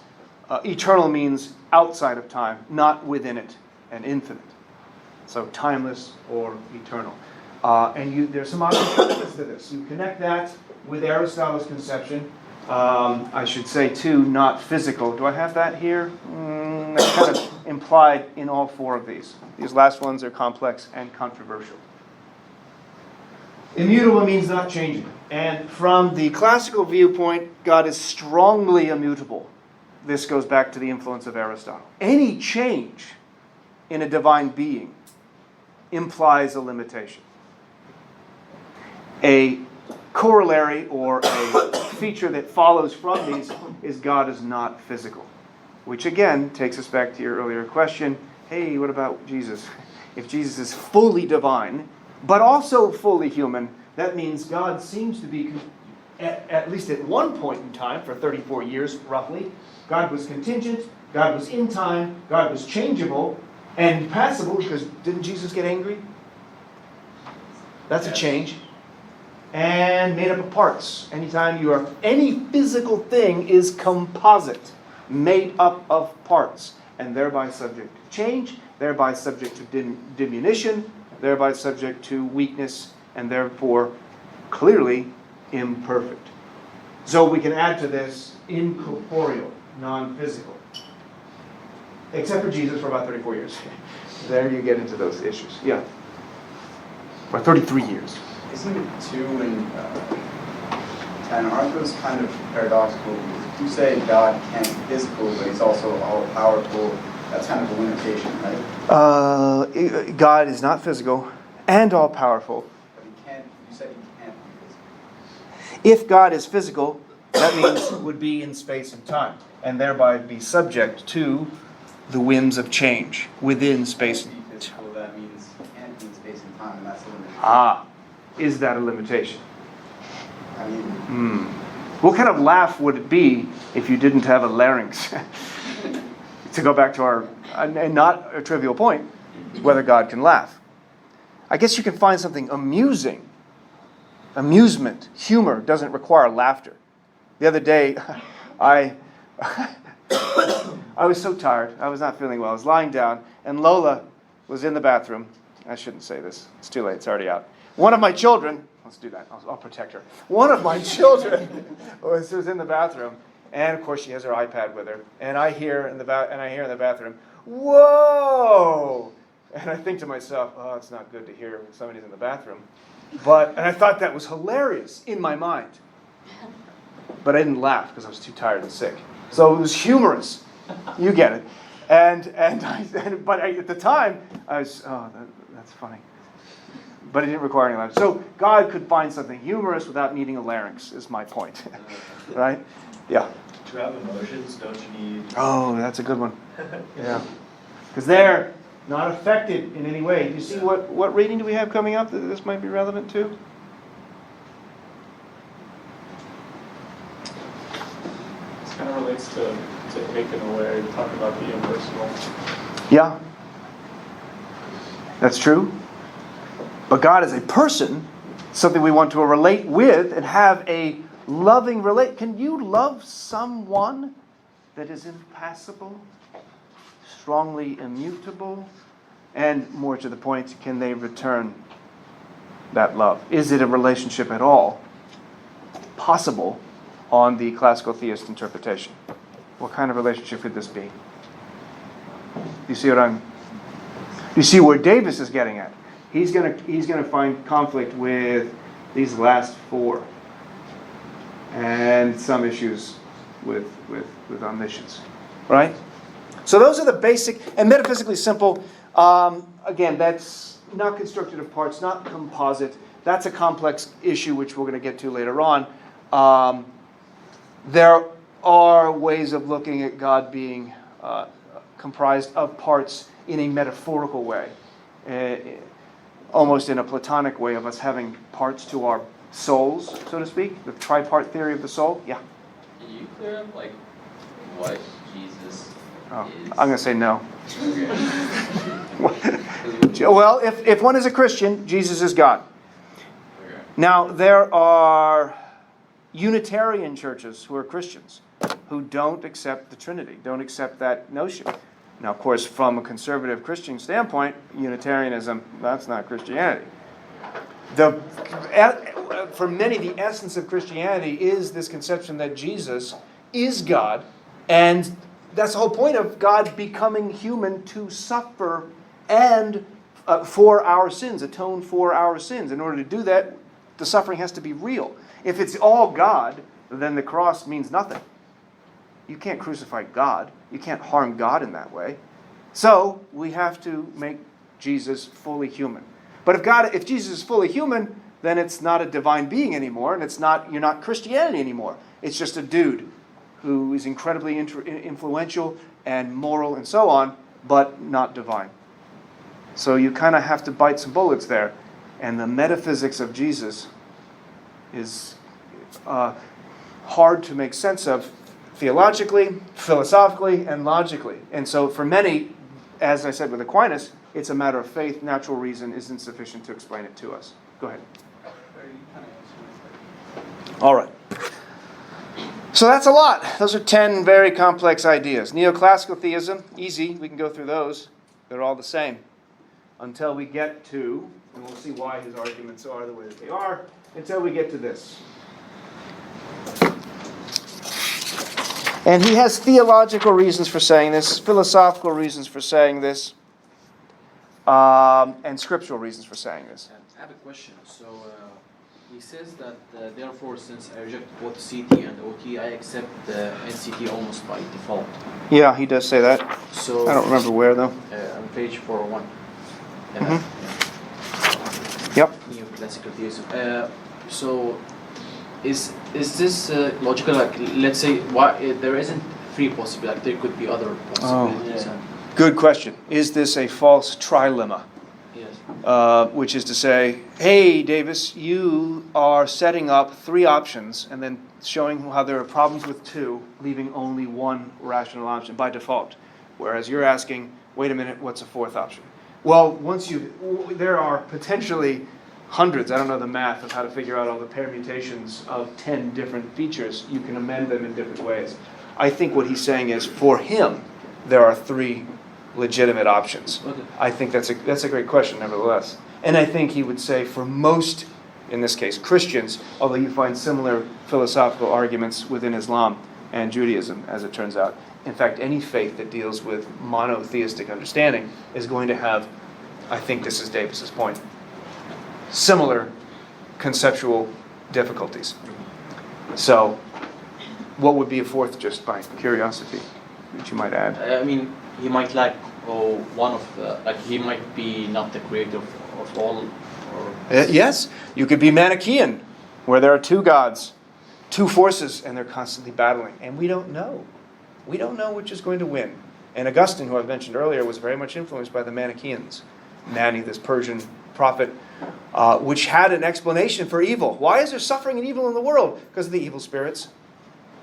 eternal means outside of time, not within it, and infinite. So timeless or eternal. There's some alternatives to this. You connect that with Aristotle's conception. I should say, too, not physical. Do I have that here? That's kind of implied in all 4 of these. These last ones are complex and controversial. Immutable means not changing. And from the classical viewpoint, God is strongly immutable. This goes back to the influence of Aristotle. Any change in a divine being implies a limitation. A corollary or a feature that follows from these is God is not physical. Which again takes us back to your earlier question. Hey, what about Jesus? If Jesus is fully divine, but also fully human, that means God seems to be, at least at one point in time, for 34 years roughly, God was contingent, God was in time, God was changeable and passable, because didn't Jesus get angry? That's a change. And made up of parts. Anytime any physical thing is composite, made up of parts, and thereby subject to change, thereby subject to diminution, thereby subject to weakness, and therefore clearly imperfect. So we can add to this incorporeal, non-physical. Except for Jesus for about 34 years. There you get into those issues. Yeah. For 33 years. Isn't it 2 and 10, aren't those kind of paradoxical? You say God can't be physical, but he's also all-powerful. That's kind of a limitation, right? God is not physical and all-powerful. But you said he can't be physical. If God is physical, that means would be in space and time, and thereby be subject to the whims of change within space and time. Physical, that means he can't be in space and time, and that's a limitation. Is that a limitation? I mean, What kind of laugh would it be if you didn't have a larynx? To go back to our, not a trivial point, whether God can laugh. I guess you can find something amusing. Amusement, humor doesn't require laughter. The other day, I was so tired. I was not feeling well. I was lying down, and Lola was in the bathroom. I shouldn't say this. It's too late. It's already out. One of my children, let's do that. I'll protect her. One of my children was in the bathroom, and of course she has her iPad with her. And I hear in the bathroom, "Whoa!" And I think to myself, "Oh, it's not good to hear when somebody's in the bathroom." And I thought that was hilarious in my mind. But I didn't laugh because I was too tired and sick. So it was humorous. You get it. But at the time, I was, that's funny. but he didn't require any larynx. So God could find something humorous without needing a larynx, is my point. Right? Yeah. To have emotions, don't you need... Oh, that's a good one. Yeah. Because they're not affected in any way. Do you see what reading do we have coming up that this might be relevant to? This kind of relates to making aware. You talk about the impersonal. Yeah. That's true. But God is a person, something we want to relate with and have a loving relate. Can you love someone that is impassible, strongly immutable, and more to the point, can they return that love? Is it a relationship at all possible on the classical theist interpretation? What kind of relationship could this be? You see you see where Davis is getting at? He's gonna find conflict with these last four, and some issues with omniscience, right? So those are the basic and metaphysically simple. Again, that's not constructed of parts, not composite. That's a complex issue which we're going to get to later on. There are ways of looking at God being comprised of parts in a metaphorical way, almost in a Platonic way of us having parts to our souls, so to speak, the tripart theory of the soul. Yeah. Can you clear up what Jesus is? I'm going to say no. Okay. Well, if one is a Christian, Jesus is God. Okay. Now, there are Unitarian churches who are Christians who don't accept the Trinity, don't accept that notion. Now, of course, from a conservative Christian standpoint, Unitarianism, that's not Christianity. For many, the essence of Christianity is this conception that Jesus is God, and that's the whole point of God becoming human to suffer and for our sins, atone for our sins. In order to do that, the suffering has to be real. If it's all God, then the cross means nothing. You can't crucify God. You can't harm God in that way. So we have to make Jesus fully human. But if Jesus is fully human, then it's not a divine being anymore, and you're not Christianity anymore. It's just a dude who is incredibly influential and moral and so on, but not divine. So you kind of have to bite some bullets there. And the metaphysics of Jesus is hard to make sense of theologically, philosophically, and logically. And so for many, as I said with Aquinas, it's a matter of faith. Natural reason isn't sufficient to explain it to us. Go ahead. All right. So that's a lot. Those are 10 very complex ideas. Neoclassical theism, easy. We can go through those. They're all the same. Until we get to, and we'll see why his arguments are the way that they are, until we get to this. And he has theological reasons for saying this, philosophical reasons for saying this, and scriptural reasons for saying this. I have a question. So he says that therefore, since I reject both CT and OT, I accept NCT almost by default. Yeah, he does say that. So I don't remember where though. On page 401. Yep. Neoclassical theism. So is this logical? Like, let's say, there isn't three possible. Like, there could be other possibilities. Good question. Is this a false trilemma? Yes. Which is to say, hey, Davis, you are setting up three options and then showing how there are problems with two, leaving only one rational option by default. Whereas you're asking, wait a minute, what's a fourth option? Well, there are potentially hundreds, I don't know the math of how to figure out all the permutations of 10 different features. You can amend them in different ways. I think what he's saying is, for him, there are three legitimate options. Okay. I think that's a great question, nevertheless. And I think he would say for most, in this case, Christians, although you find similar philosophical arguments within Islam and Judaism, as it turns out. In fact, any faith that deals with monotheistic understanding is going to have, I think this is Davis's point, similar conceptual difficulties. So, what would be a fourth, just by curiosity, that you might add? I mean, he might lack one of the, like, he might be not the creator of all Yes, you could be Manichaean, where there are two gods, two forces, and they're constantly battling. And we don't know. We don't know which is going to win. And Augustine, who I mentioned earlier, was very much influenced by the Manichaeans. Mani, this Persian prophet, which had an explanation for evil. Why is there suffering and evil in the world? Because of the evil spirits,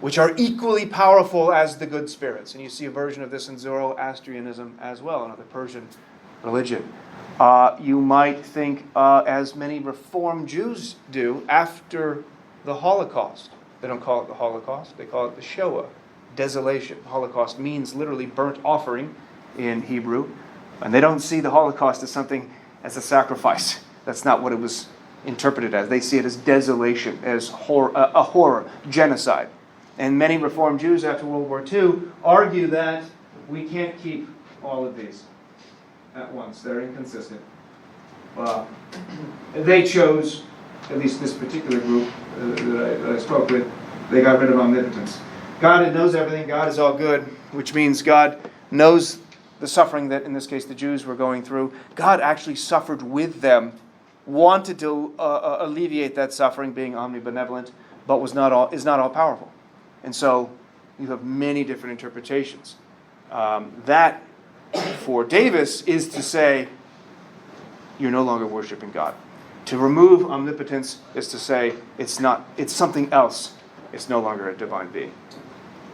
which are equally powerful as the good spirits. And you see a version of this in Zoroastrianism as well, another Persian religion. You might think, as many Reformed Jews do, after the Holocaust. They don't call it the Holocaust, they call it the Shoah, desolation. Holocaust means literally burnt offering in Hebrew. And they don't see the Holocaust as as a sacrifice. That's not what it was interpreted as. They see it as desolation, as a horror, genocide. And many Reformed Jews after World War II argue that we can't keep all of these at once. They're inconsistent. They chose, at least this particular group that I spoke with, they got rid of omnipotence. God knows everything. God is all good, which means God knows the suffering that, in this case, the Jews were going through. God actually suffered with them, wanted to alleviate that suffering, being omnibenevolent, but is not all powerful. And so you have many different interpretations. That, for Davis, is to say you're no longer worshiping God. To remove omnipotence is to say it's something else. It's no longer a divine being.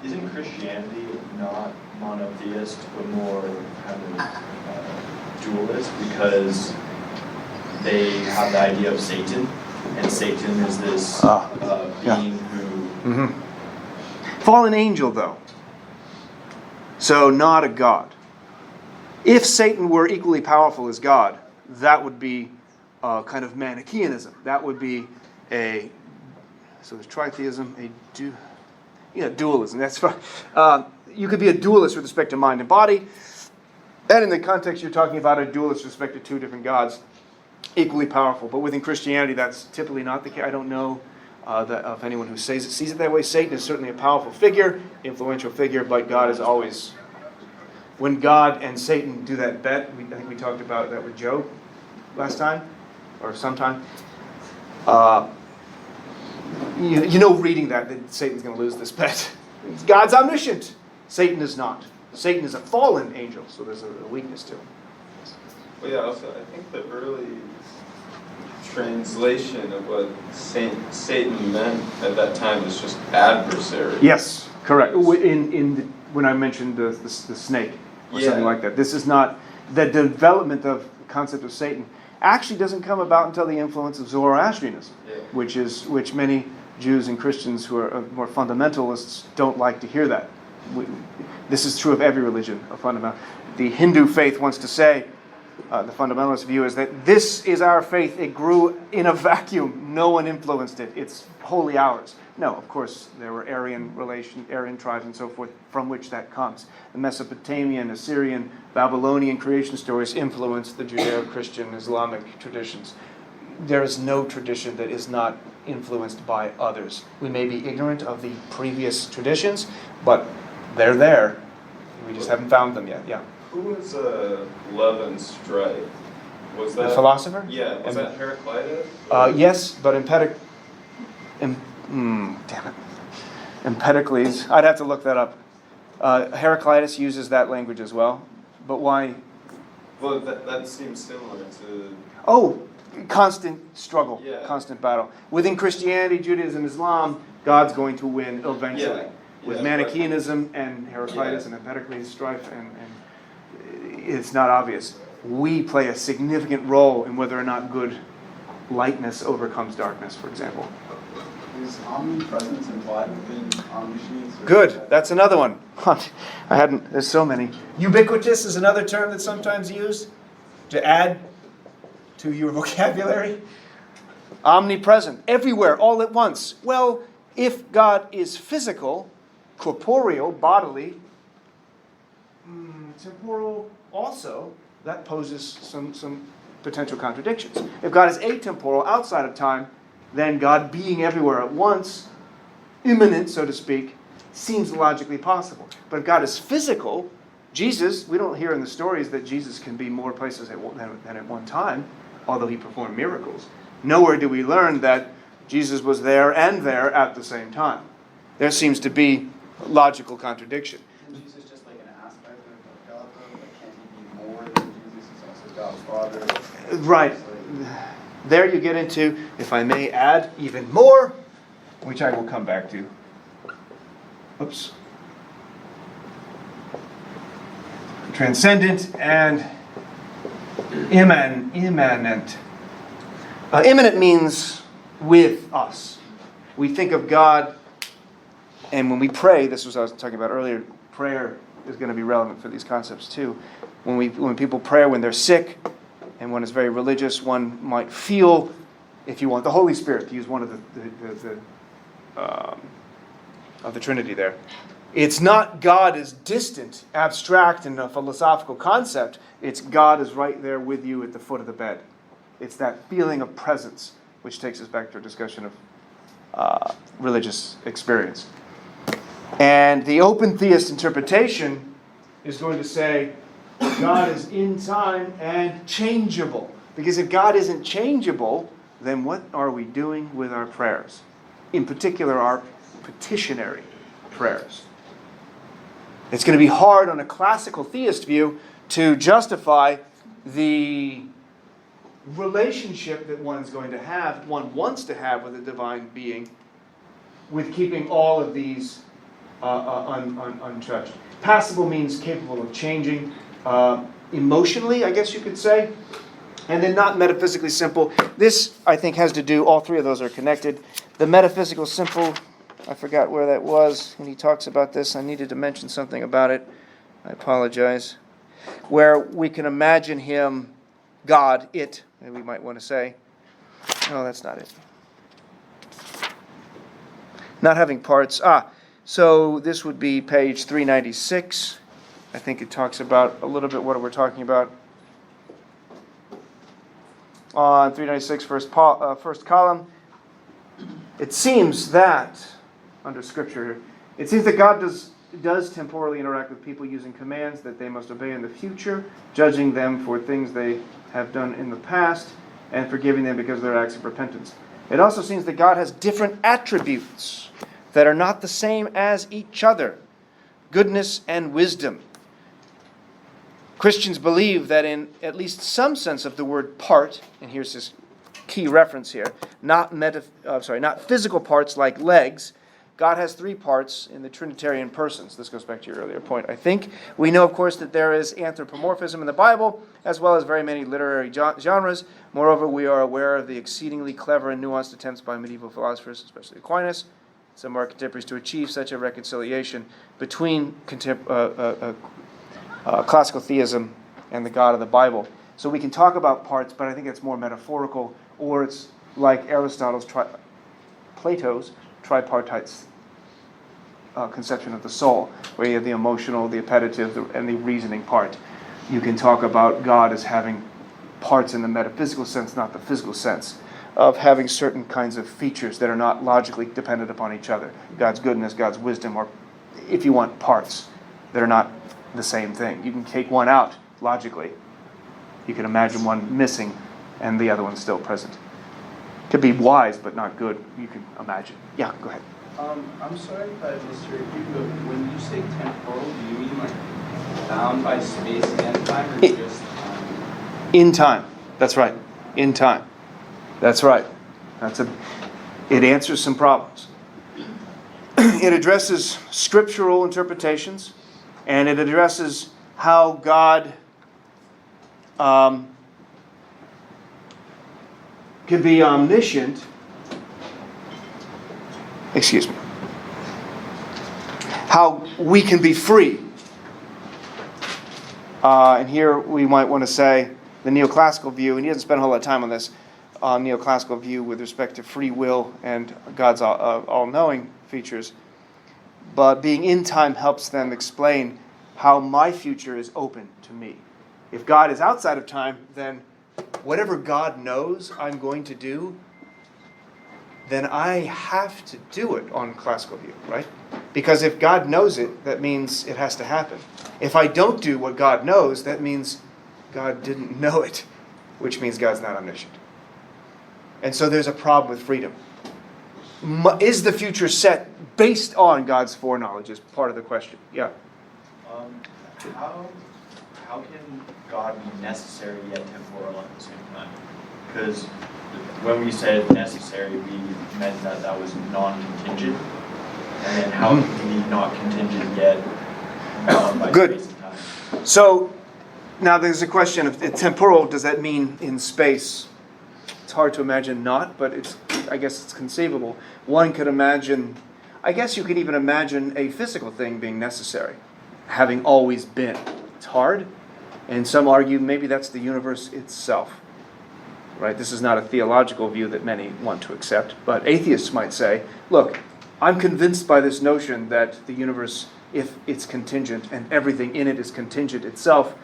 Isn't Christianity not monotheist, but more kind of dualist? Because they have the idea of Satan, and Satan is this being who... Mm-hmm. Fallen angel, though. So not a god. If Satan were equally powerful as God, that would be kind of Manichaeanism. That would be so there's tritheism, dualism. That's right. You could be a dualist with respect to mind and body. And in the context you're talking about, a dualist with respect to two different gods, equally powerful. But within Christianity, that's typically not the case. I don't know of anyone who sees it that way. Satan is certainly a powerful figure, influential figure, but God is always... When God and Satan do that bet, I think we talked about that with Job last time, or sometime. Reading that Satan's going to lose this bet. God's omniscient. Satan is not. Satan is a fallen angel, so there's a weakness to him. Well, yeah, also, I think the early translation of what Satan meant at that time is just adversary. Yes, correct. When I mentioned the snake or something like that. This is not... The development of the concept of Satan actually doesn't come about until the influence of Zoroastrianism, which many Jews and Christians who are more fundamentalists don't like to hear that. This is true of every religion, The Hindu faith wants to say, the fundamentalist view is that this is our faith, it grew in a vacuum, no one influenced it, it's wholly ours. No, of course, there were Aryan tribes and so forth from which that comes. The Mesopotamian, Assyrian, Babylonian creation stories influenced the Judeo-Christian Islamic traditions. There is no tradition that is not influenced by others. We may be ignorant of the previous traditions, but they're there. We just haven't found them yet. Yeah. Who was Love and Strife? Was that the philosopher? Yeah. Was that Heraclitus? Yes, but Empedocles. I'd have to look that up. Heraclitus uses that language as well. But why? Well, that seems similar to... constant struggle, Yeah. constant battle. Within Christianity, Judaism, Islam, God's going to win eventually. With Manichaeanism and Heraclitus and Empedocles strife, and it's not obvious. We play a significant role in whether or not good lightness overcomes darkness, for example. Is omnipresence implied within omniscience? Good. That's another one. There's so many. Ubiquitous is another term that's sometimes used to add to your vocabulary. Omnipresent. Everywhere, all at once. Well, if God is physical, corporeal, bodily, temporal also, that poses some potential contradictions. If God is atemporal, outside of time, then God being everywhere at once, immanent, so to speak, seems logically possible. But if God is physical, Jesus, we don't hear in the stories that Jesus can be more places than at one time. although he performed miracles. Nowhere do we learn that Jesus was there and there at the same time. There seems to be logical contradiction. Isn't Jesus just like an aspect of God, though? Like, can't he be more than Jesus? He's also God's Father. Right. There you get into, if I may add, even more, which I will come back to. Oops. Transcendent and immanent. Immanent means with us. We think of God, and when we pray, this was what I was talking about earlier, prayer is going to be relevant for these concepts too. When people pray when they're sick, and one is very religious, one might feel, if you want the Holy Spirit, to use one of the Trinity there. It's not God is distant, abstract, and a philosophical concept. It's God is right there with you at the foot of the bed. It's that feeling of presence, which takes us back to a discussion of religious experience. And the open theist interpretation is going to say God is in time and changeable. Because if God isn't changeable, then what are we doing with our prayers? In particular, our petitionary prayers. It's going to be hard on a classical theist view to justify the relationship that one wants to have with a divine being, with keeping all of these untouched. Passible means capable of changing emotionally, I guess you could say, and then not metaphysically simple. This, I think, has to do, all three of those are connected. The metaphysical simple, I forgot where that was when he talks about this. I needed to mention something about it. I apologize. Where we can imagine him, God, it, we might want to say. No, that's not it. Not having parts. So this would be page 396. I think it talks about a little bit what we're talking about. On 396, first column. It seems that, under Scripture, it seems that God does temporally interact with people using commands that they must obey in the future, judging them for things they have done in the past, and forgiving them because of their acts of repentance. It also seems that God has different attributes that are not the same as each other. Goodness and wisdom. Christians believe that in at least some sense of the word part, and here's this key reference here, not physical parts like legs. God has three parts in the Trinitarian persons. This goes back to your earlier point, I think. We know, of course, that there is anthropomorphism in the Bible, as well as very many literary genres. Moreover, we are aware of the exceedingly clever and nuanced attempts by medieval philosophers, especially Aquinas, some of our contemporaries, to achieve such a reconciliation between classical theism and the God of the Bible. So we can talk about parts, but I think it's more metaphorical, or it's like Plato's tripartite conception of the soul, where you have the emotional, the appetitive, and the reasoning part. You can talk about God as having parts in the metaphysical sense, not the physical sense, of having certain kinds of features that are not logically dependent upon each other. God's goodness, God's wisdom, or if you want, parts that are not the same thing. You can take one out logically. You can imagine one missing and the other one still present. Could be wise but not good, you can imagine. Yeah, go ahead. I'm sorry if I misheard you, but when you say temporal, do you mean like bound by space and time, or just time? In time. That's right. In time. That's right. It answers some problems. It addresses scriptural interpretations, and it addresses how God can be omniscient. Excuse me. How we can be free. And here we might want to say the neoclassical view, and he doesn't spend a whole lot of time on this, neoclassical view with respect to free will and God's all-knowing features. But being in time helps them explain how my future is open to me. If God is outside of time, then whatever God knows I'm going to do, then I have to do it on classical view, right? Because if God knows it, that means it has to happen. If I don't do what God knows, that means God didn't know it. which means God's not omniscient. And so there's a problem with freedom. Is the future set based on God's foreknowledge is part of the question. Yeah. How can God be necessary yet temporal at the same time? Because when we said necessary, we meant that was non-contingent. And then how can he be not contingent yet bound by Good. space and time? So now there's a question of temporal. Does that mean in space? It's hard to imagine not, but I guess it's conceivable. One could imagine, I guess you could even imagine a physical thing being necessary, having always been. It's hard, and some argue maybe that's the universe itself. Right? This is not a theological view that many want to accept, but atheists might say, look, I'm convinced by this notion that the universe, if it's contingent and everything in it is contingent itself,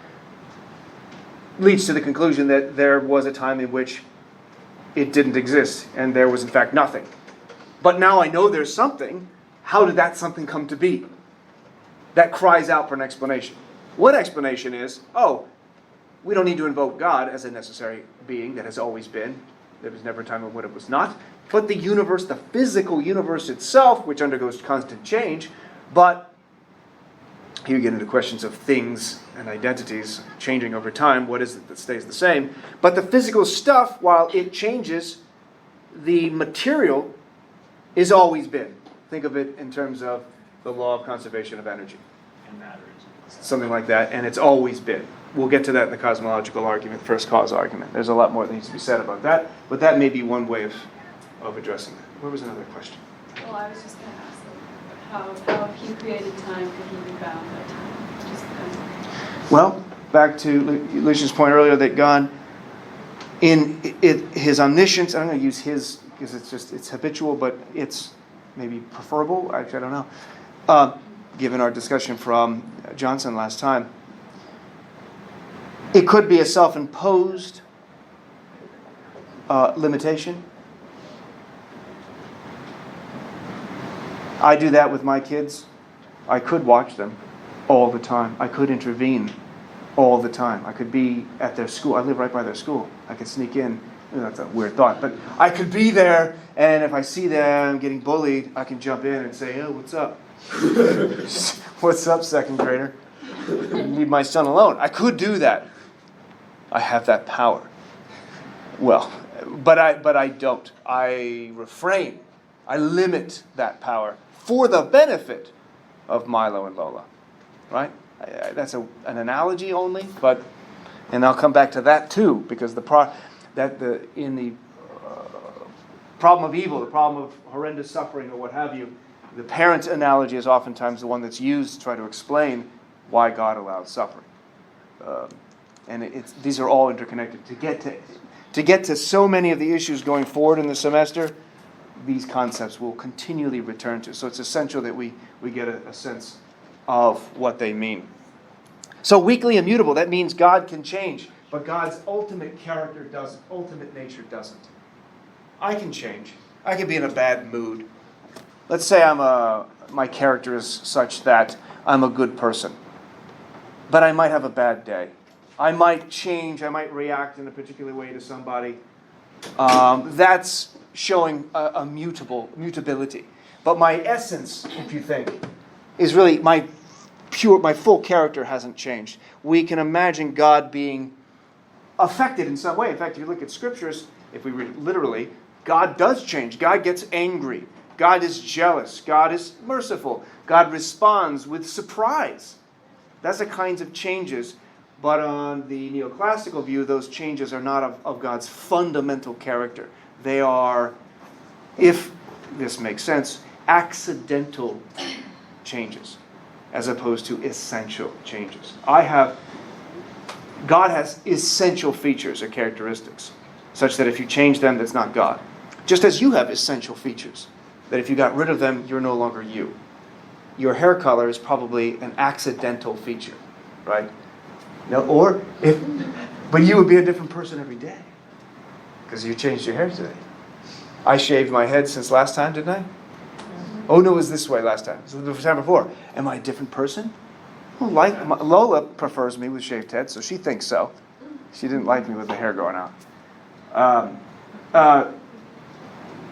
leads to the conclusion that there was a time in which it didn't exist and there was in fact nothing. But now I know there's something. How did that something come to be? That cries out for an explanation. One explanation is, we don't need to invoke God as a necessary being that has always been. There was never a time when it was not. But the universe, the physical universe itself, which undergoes constant change, but here you get into questions of things and identities changing over time. What is it that stays the same? But the physical stuff, while it changes, the material is always been. Think of it in terms of the law of conservation of energy. And matter is. Something like that, and it's always been. We'll get to that in the cosmological argument, first cause argument. There's a lot more that needs to be said about that, but that may be one way of addressing that. What was another question? Well, I was just going to ask, how if he created time, could he be bound by time? Just kind of... Well, back to Lucian's point earlier that God, in his omniscience, I'm going to use his because it's habitual, but it's maybe preferable. Actually, I don't know. Given our discussion from Johnson last time, it could be a self-imposed limitation. I do that with my kids. I could watch them all the time. I could intervene all the time. I could be at their school. I live right by their school. I could sneak in. That's a weird thought, but I could be there, and if I see them getting bullied, I can jump in and say, "Oh, what's up? What's up, second grader? Leave my son alone." I could do that. I have that power. Well, but I don't. I refrain. I limit that power for the benefit of Milo and Lola. Right? That's an analogy only, and I'll come back to that too, because in the problem of evil, the problem of horrendous suffering or what have you, the parent analogy is oftentimes the one that's used to try to explain why God allowed suffering. And these are all interconnected. To get to so many of the issues going forward in the semester, these concepts will continually return to. So it's essential that we get a sense of what they mean. So weakly immutable, that means God can change, but God's ultimate character doesn't, ultimate nature doesn't. I can change. I can be in a bad mood. Let's say my character is such that I'm a good person, but I might have a bad day. I might change, I might react in a particular way to somebody. That's showing a mutability. But my essence, if you think, is really my full character hasn't changed. We can imagine God being affected in some way. In fact, if you look at scriptures, if we read literally, God does change. God gets angry. God is jealous. God is merciful. God responds with surprise. That's the kinds of changes. But on the neoclassical view, those changes are not of God's fundamental character. They are, if this makes sense, accidental changes, as opposed to essential changes. God has essential features or characteristics, such that if you change them, that's not God. Just as you have essential features, that if you got rid of them, you're no longer you. Your hair color is probably an accidental feature, right? No, but you would be a different person every day, because you changed your hair today. I shaved my head since last time, didn't I? Oh no, it was this way last time. So the time before. Am I a different person? Well, Lola prefers me with shaved head, so she thinks so. She didn't like me with the hair going out.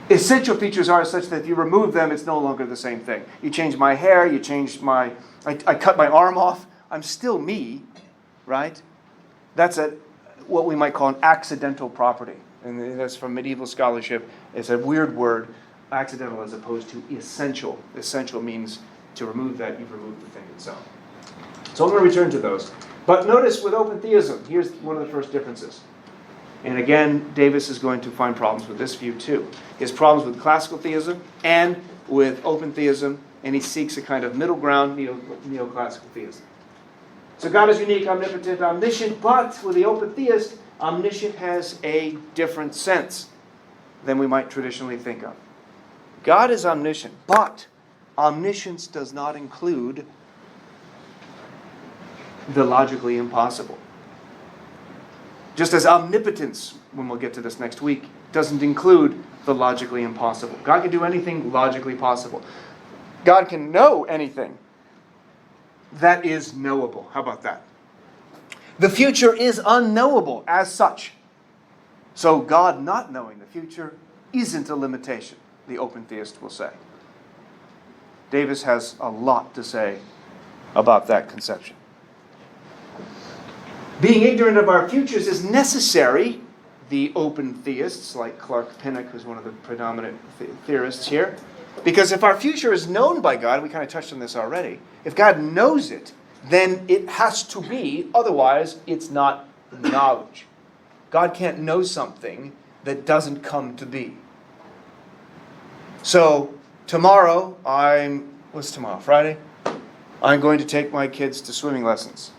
Essential features are such that if you remove them, it's no longer the same thing. You change my hair, you change I cut my arm off, I'm still me, right? That's what we might call an accidental property. And that's from medieval scholarship. It's a weird word, accidental as opposed to essential. Essential means to remove that, you've removed the thing itself. So I'm going to return to those. But notice with open theism, here's one of the first differences. And again, Davis is going to find problems with this view too. He has problems with classical theism and with open theism, and he seeks a kind of middle ground, neoclassical theism. So God is unique, omnipotent, omniscient, but with the open theist, omniscient has a different sense than we might traditionally think of. God is omniscient, but omniscience does not include the logically impossible. Just as omnipotence, when we'll get to this next week, doesn't include the logically impossible. God can do anything logically possible. God can know anything that is knowable. How about that? The future is unknowable as such. So God not knowing the future isn't a limitation, the open theist will say. Davis has a lot to say about that conception. Being ignorant of our futures is necessary, the open theists, like Clark Pinnock, who's one of the predominant theorists here, because if our future is known by God, we kind of touched on this already, if God knows it, then it has to be, otherwise it's not knowledge. God can't know something that doesn't come to be. So, tomorrow, what's tomorrow, Friday? I'm going to take my kids to swimming lessons.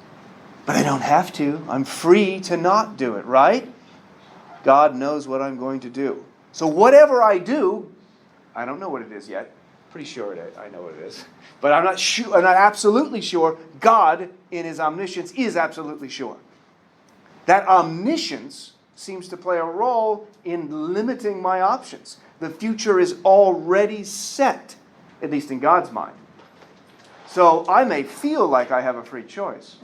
But I don't have to. I'm free to not do it, right? God knows what I'm going to do. So whatever I do, I don't know what it is yet. Pretty sure I know what it is. But I'm not sure. I'm not absolutely sure. God, in His omniscience, is absolutely sure. That omniscience seems to play a role in limiting my options. The future is already set, at least in God's mind. So I may feel like I have a free choice,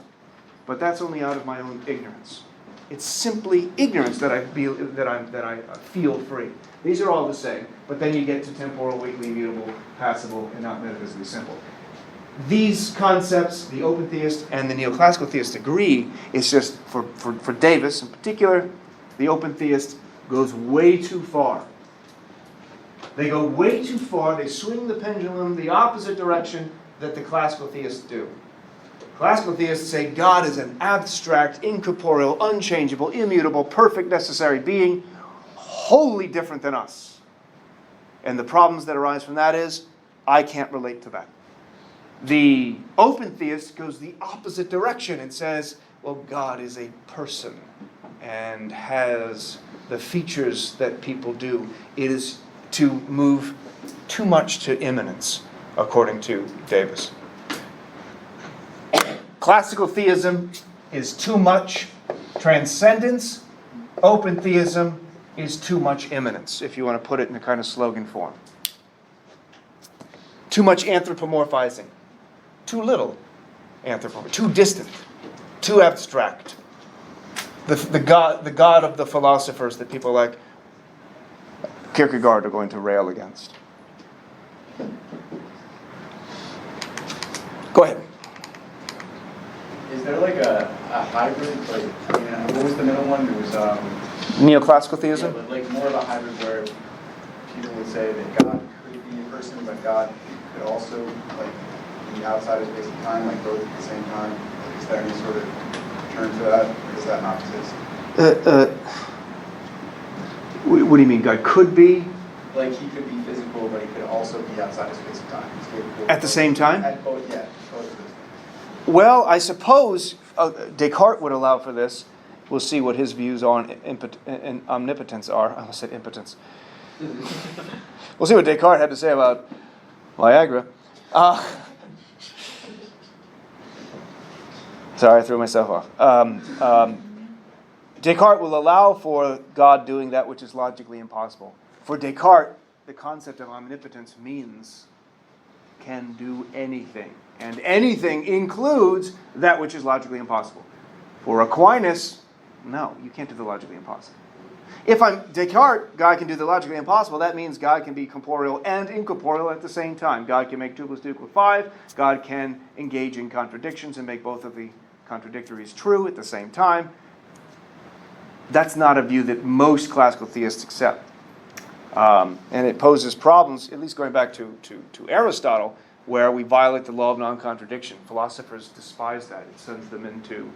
but that's only out of my own ignorance. It's simply ignorance that I feel free. These are all the same, but then you get to temporal, weakly, immutable, passible, and not metaphysically simple. These concepts, the open theist and the neoclassical theist agree. It's just, for Davis in particular, the open theist goes way too far. They go way too far. They swing the pendulum the opposite direction that the classical theists do. Classical theists say God is an abstract, incorporeal, unchangeable, immutable, perfect, necessary being, wholly different than us. And the problems that arise from that is, I can't relate to that. The open theist goes the opposite direction and says, well, God is a person and has the features that people do. It is to move too much to immanence, according to Davis. Classical theism is too much transcendence. Open theism is too much immanence, if you want to put it in a kind of slogan form. Too much anthropomorphizing. Too little anthropomorphizing. Too distant. Too abstract. The God of the philosophers that people like Kierkegaard are going to rail against. Go ahead. Is there like a hybrid, what was the middle one? It was Neoclassical theism? Yeah, but like more of a hybrid where people would say that God could be a person, but God could also like be outside of space and time, like both at the same time. Is there any sort of turn to that, or does that not exist? What do you mean? God could be? Like he could be physical, but he could also be outside of space and time. At the same time? At both, yeah, both of those things. Well, I suppose Descartes would allow for this. We'll see what his views on omnipotence are. I almost said impotence. We'll see what Descartes had to say about Viagra. Sorry, I threw myself off. Descartes will allow for God doing that which is logically impossible. For Descartes, the concept of omnipotence means can do anything. And anything includes that which is logically impossible. For Aquinas, No, you can't do the logically impossible. If I'm Descartes, God can do the logically impossible. That means God can be corporeal and incorporeal at the same time. God can make 2 + 2 = 5. God can engage in contradictions and make both of the contradictories true at the same time. That's not a view that most classical theists accept. And it poses problems, at least going back to Aristotle, where we violate the law of non-contradiction. Philosophers despise that. It sends them into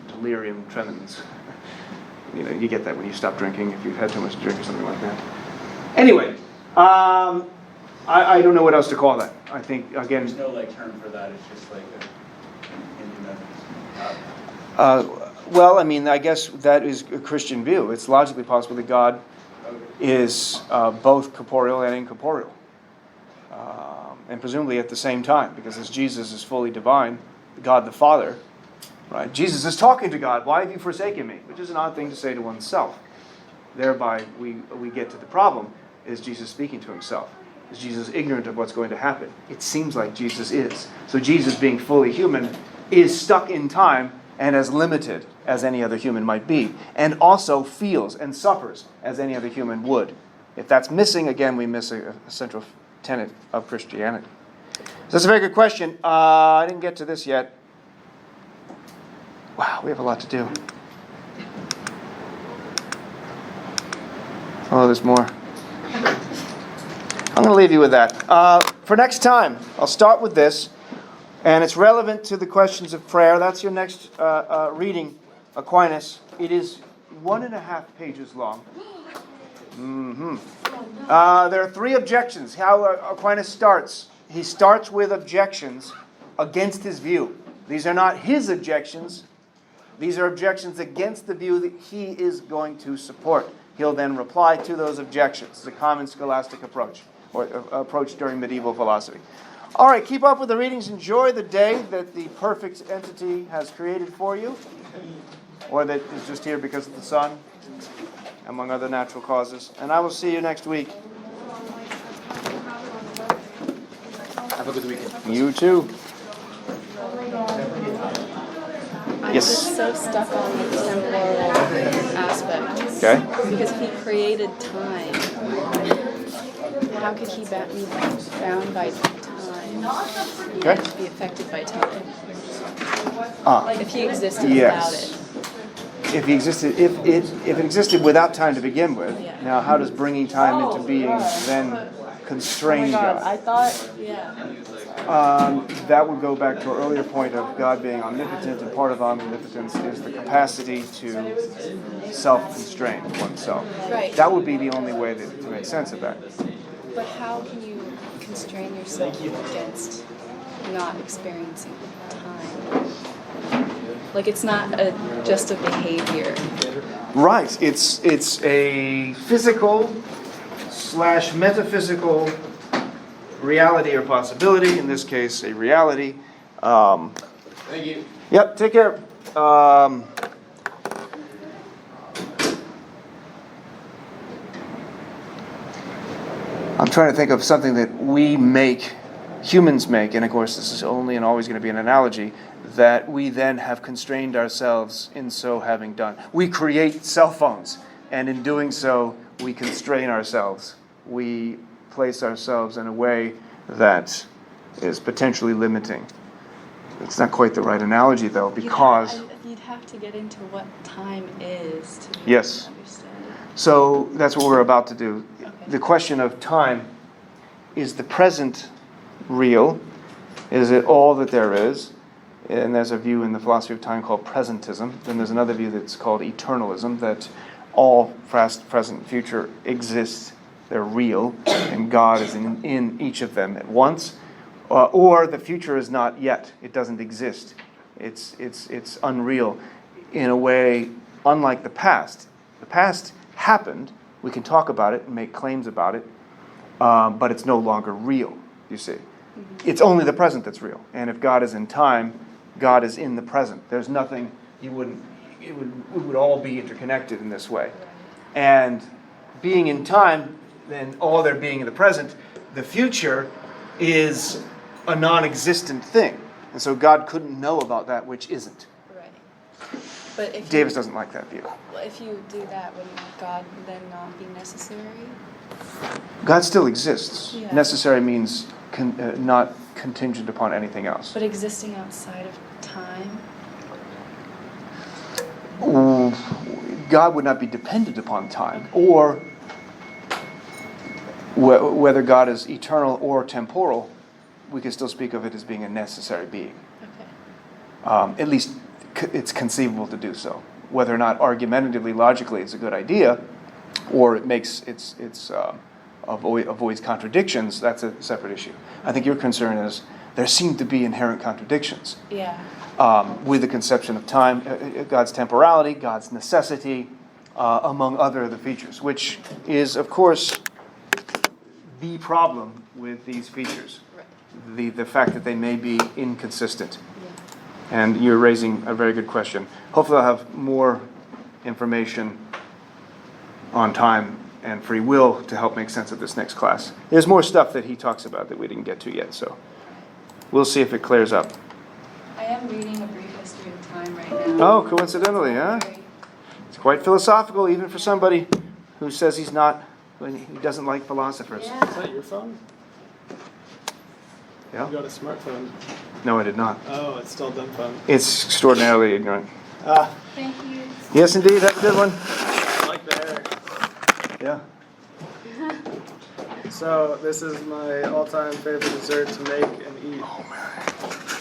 delirium tremens. You get that when you stop drinking, if you've had too much to drink or something like that. Anyway, I don't know what else to call that. I think, again... There's no term for that, it's just an opinion that... Well, I guess that is a Christian view. It's logically possible that God is both corporeal and incorporeal. And presumably at the same time, because as Jesus is fully divine, God the Father, right? Jesus is talking to God, "Why have you forsaken me?" Which is an odd thing to say to oneself. Thereby, we get to the problem, is Jesus speaking to himself? Is Jesus ignorant of what's going to happen? It seems like Jesus is. So Jesus, being fully human, is stuck in time and as limited as any other human might be, and also feels and suffers as any other human would. If that's missing, again, we miss a central tenet of Christianity. So that's a very good question. I didn't get to this yet. Wow, we have a lot to do. Oh, there's more. I'm going to leave you with that. For next time, I'll start with this, and it's relevant to the questions of prayer. That's your next reading, Aquinas. It is 1.5 pages long. There are 3 objections. How Aquinas starts. He starts with objections against his view. These are not his objections. These are objections against the view that he is going to support. He'll then reply to those objections. It's a common scholastic approach, or approach during medieval philosophy. All right, keep up with the readings. Enjoy the day that the perfect entity has created for you, or that is just here because of the sun, among other natural causes. And I will see you next week. Have a good weekend. You too. I'm Yes. just so stuck on the temporal aspect. Okay. Because if he created time, how could he be bound by time? Okay. Be affected by time? Ah. If he existed Yes. without it. If it existed without time to begin with, Yeah. now how does bringing time into being then constrain God? I thought, yeah. That would go back to our earlier point of God being omnipotent, and part of omnipotence is the capacity to self-constrain oneself. Right. That would be the only way to make sense of that. But how can you constrain yourself against not experiencing time? It's not just a behavior. Right. It's a physical / metaphysical reality or possibility. In this case, a reality. Thank you. Yep. Take care. I'm trying to think of something that humans make, and of course this is only and always going to be an analogy, that we then have constrained ourselves in so having done. We create cell phones, and in doing so, we constrain ourselves. We place ourselves in a way that is potentially limiting. It's not quite the right analogy, though, because... You'd have to get into what time is to Yes. understand. So that's what we're about to do. Okay. The question of time, is the present real? Is it all that there is? And there's a view in the philosophy of time called presentism. Then there's another view that's called eternalism, that all past, present, future exists. They're real, and God is in each of them at once. Or the future is not yet. It doesn't exist. It's unreal in a way unlike the past. The past happened. We can talk about it and make claims about it, but it's no longer real, you see. Mm-hmm. It's only the present that's real. And if God is in time, God is in the present. There's nothing, it would all be interconnected in this way. And being in time, then all there being in the present, the future is a non-existent thing. And so God couldn't know about that which isn't. Right. But if Davis you, doesn't like that view. if you do that, wouldn't God then not be necessary? God still exists. Yeah. Necessary means not contingent upon anything else. But existing outside of time? God would not be dependent upon time, or whether God is eternal or temporal, we can still speak of it as being a necessary being. Okay. At least it's conceivable to do so. Whether or not argumentatively, logically, it's a good idea, or it makes avoids contradictions, that's a separate issue. I think your concern is there seem to be inherent contradictions. Yeah. With the conception of time, God's temporality, God's necessity, among other of the features, which is, of course, the problem with these features. Right. The fact that they may be inconsistent. Yeah. And you're raising a very good question. Hopefully I'll have more information on time and free will to help make sense of this next class. There's more stuff that he talks about that we didn't get to yet, so we'll see if it clears up. I am reading A Brief History of Time right now. Oh, coincidentally, huh? It's quite philosophical, even for somebody who says he doesn't like philosophers. Is Yeah. that your phone? Yeah? You got a smartphone. No, I did not. Oh, it's still a dumb phone. It's extraordinarily ignorant. Ah, Thank you. Yes, indeed. Have a good one. I like the hair. Yeah. So this is my all-time favorite dessert to make and eat. Oh, man.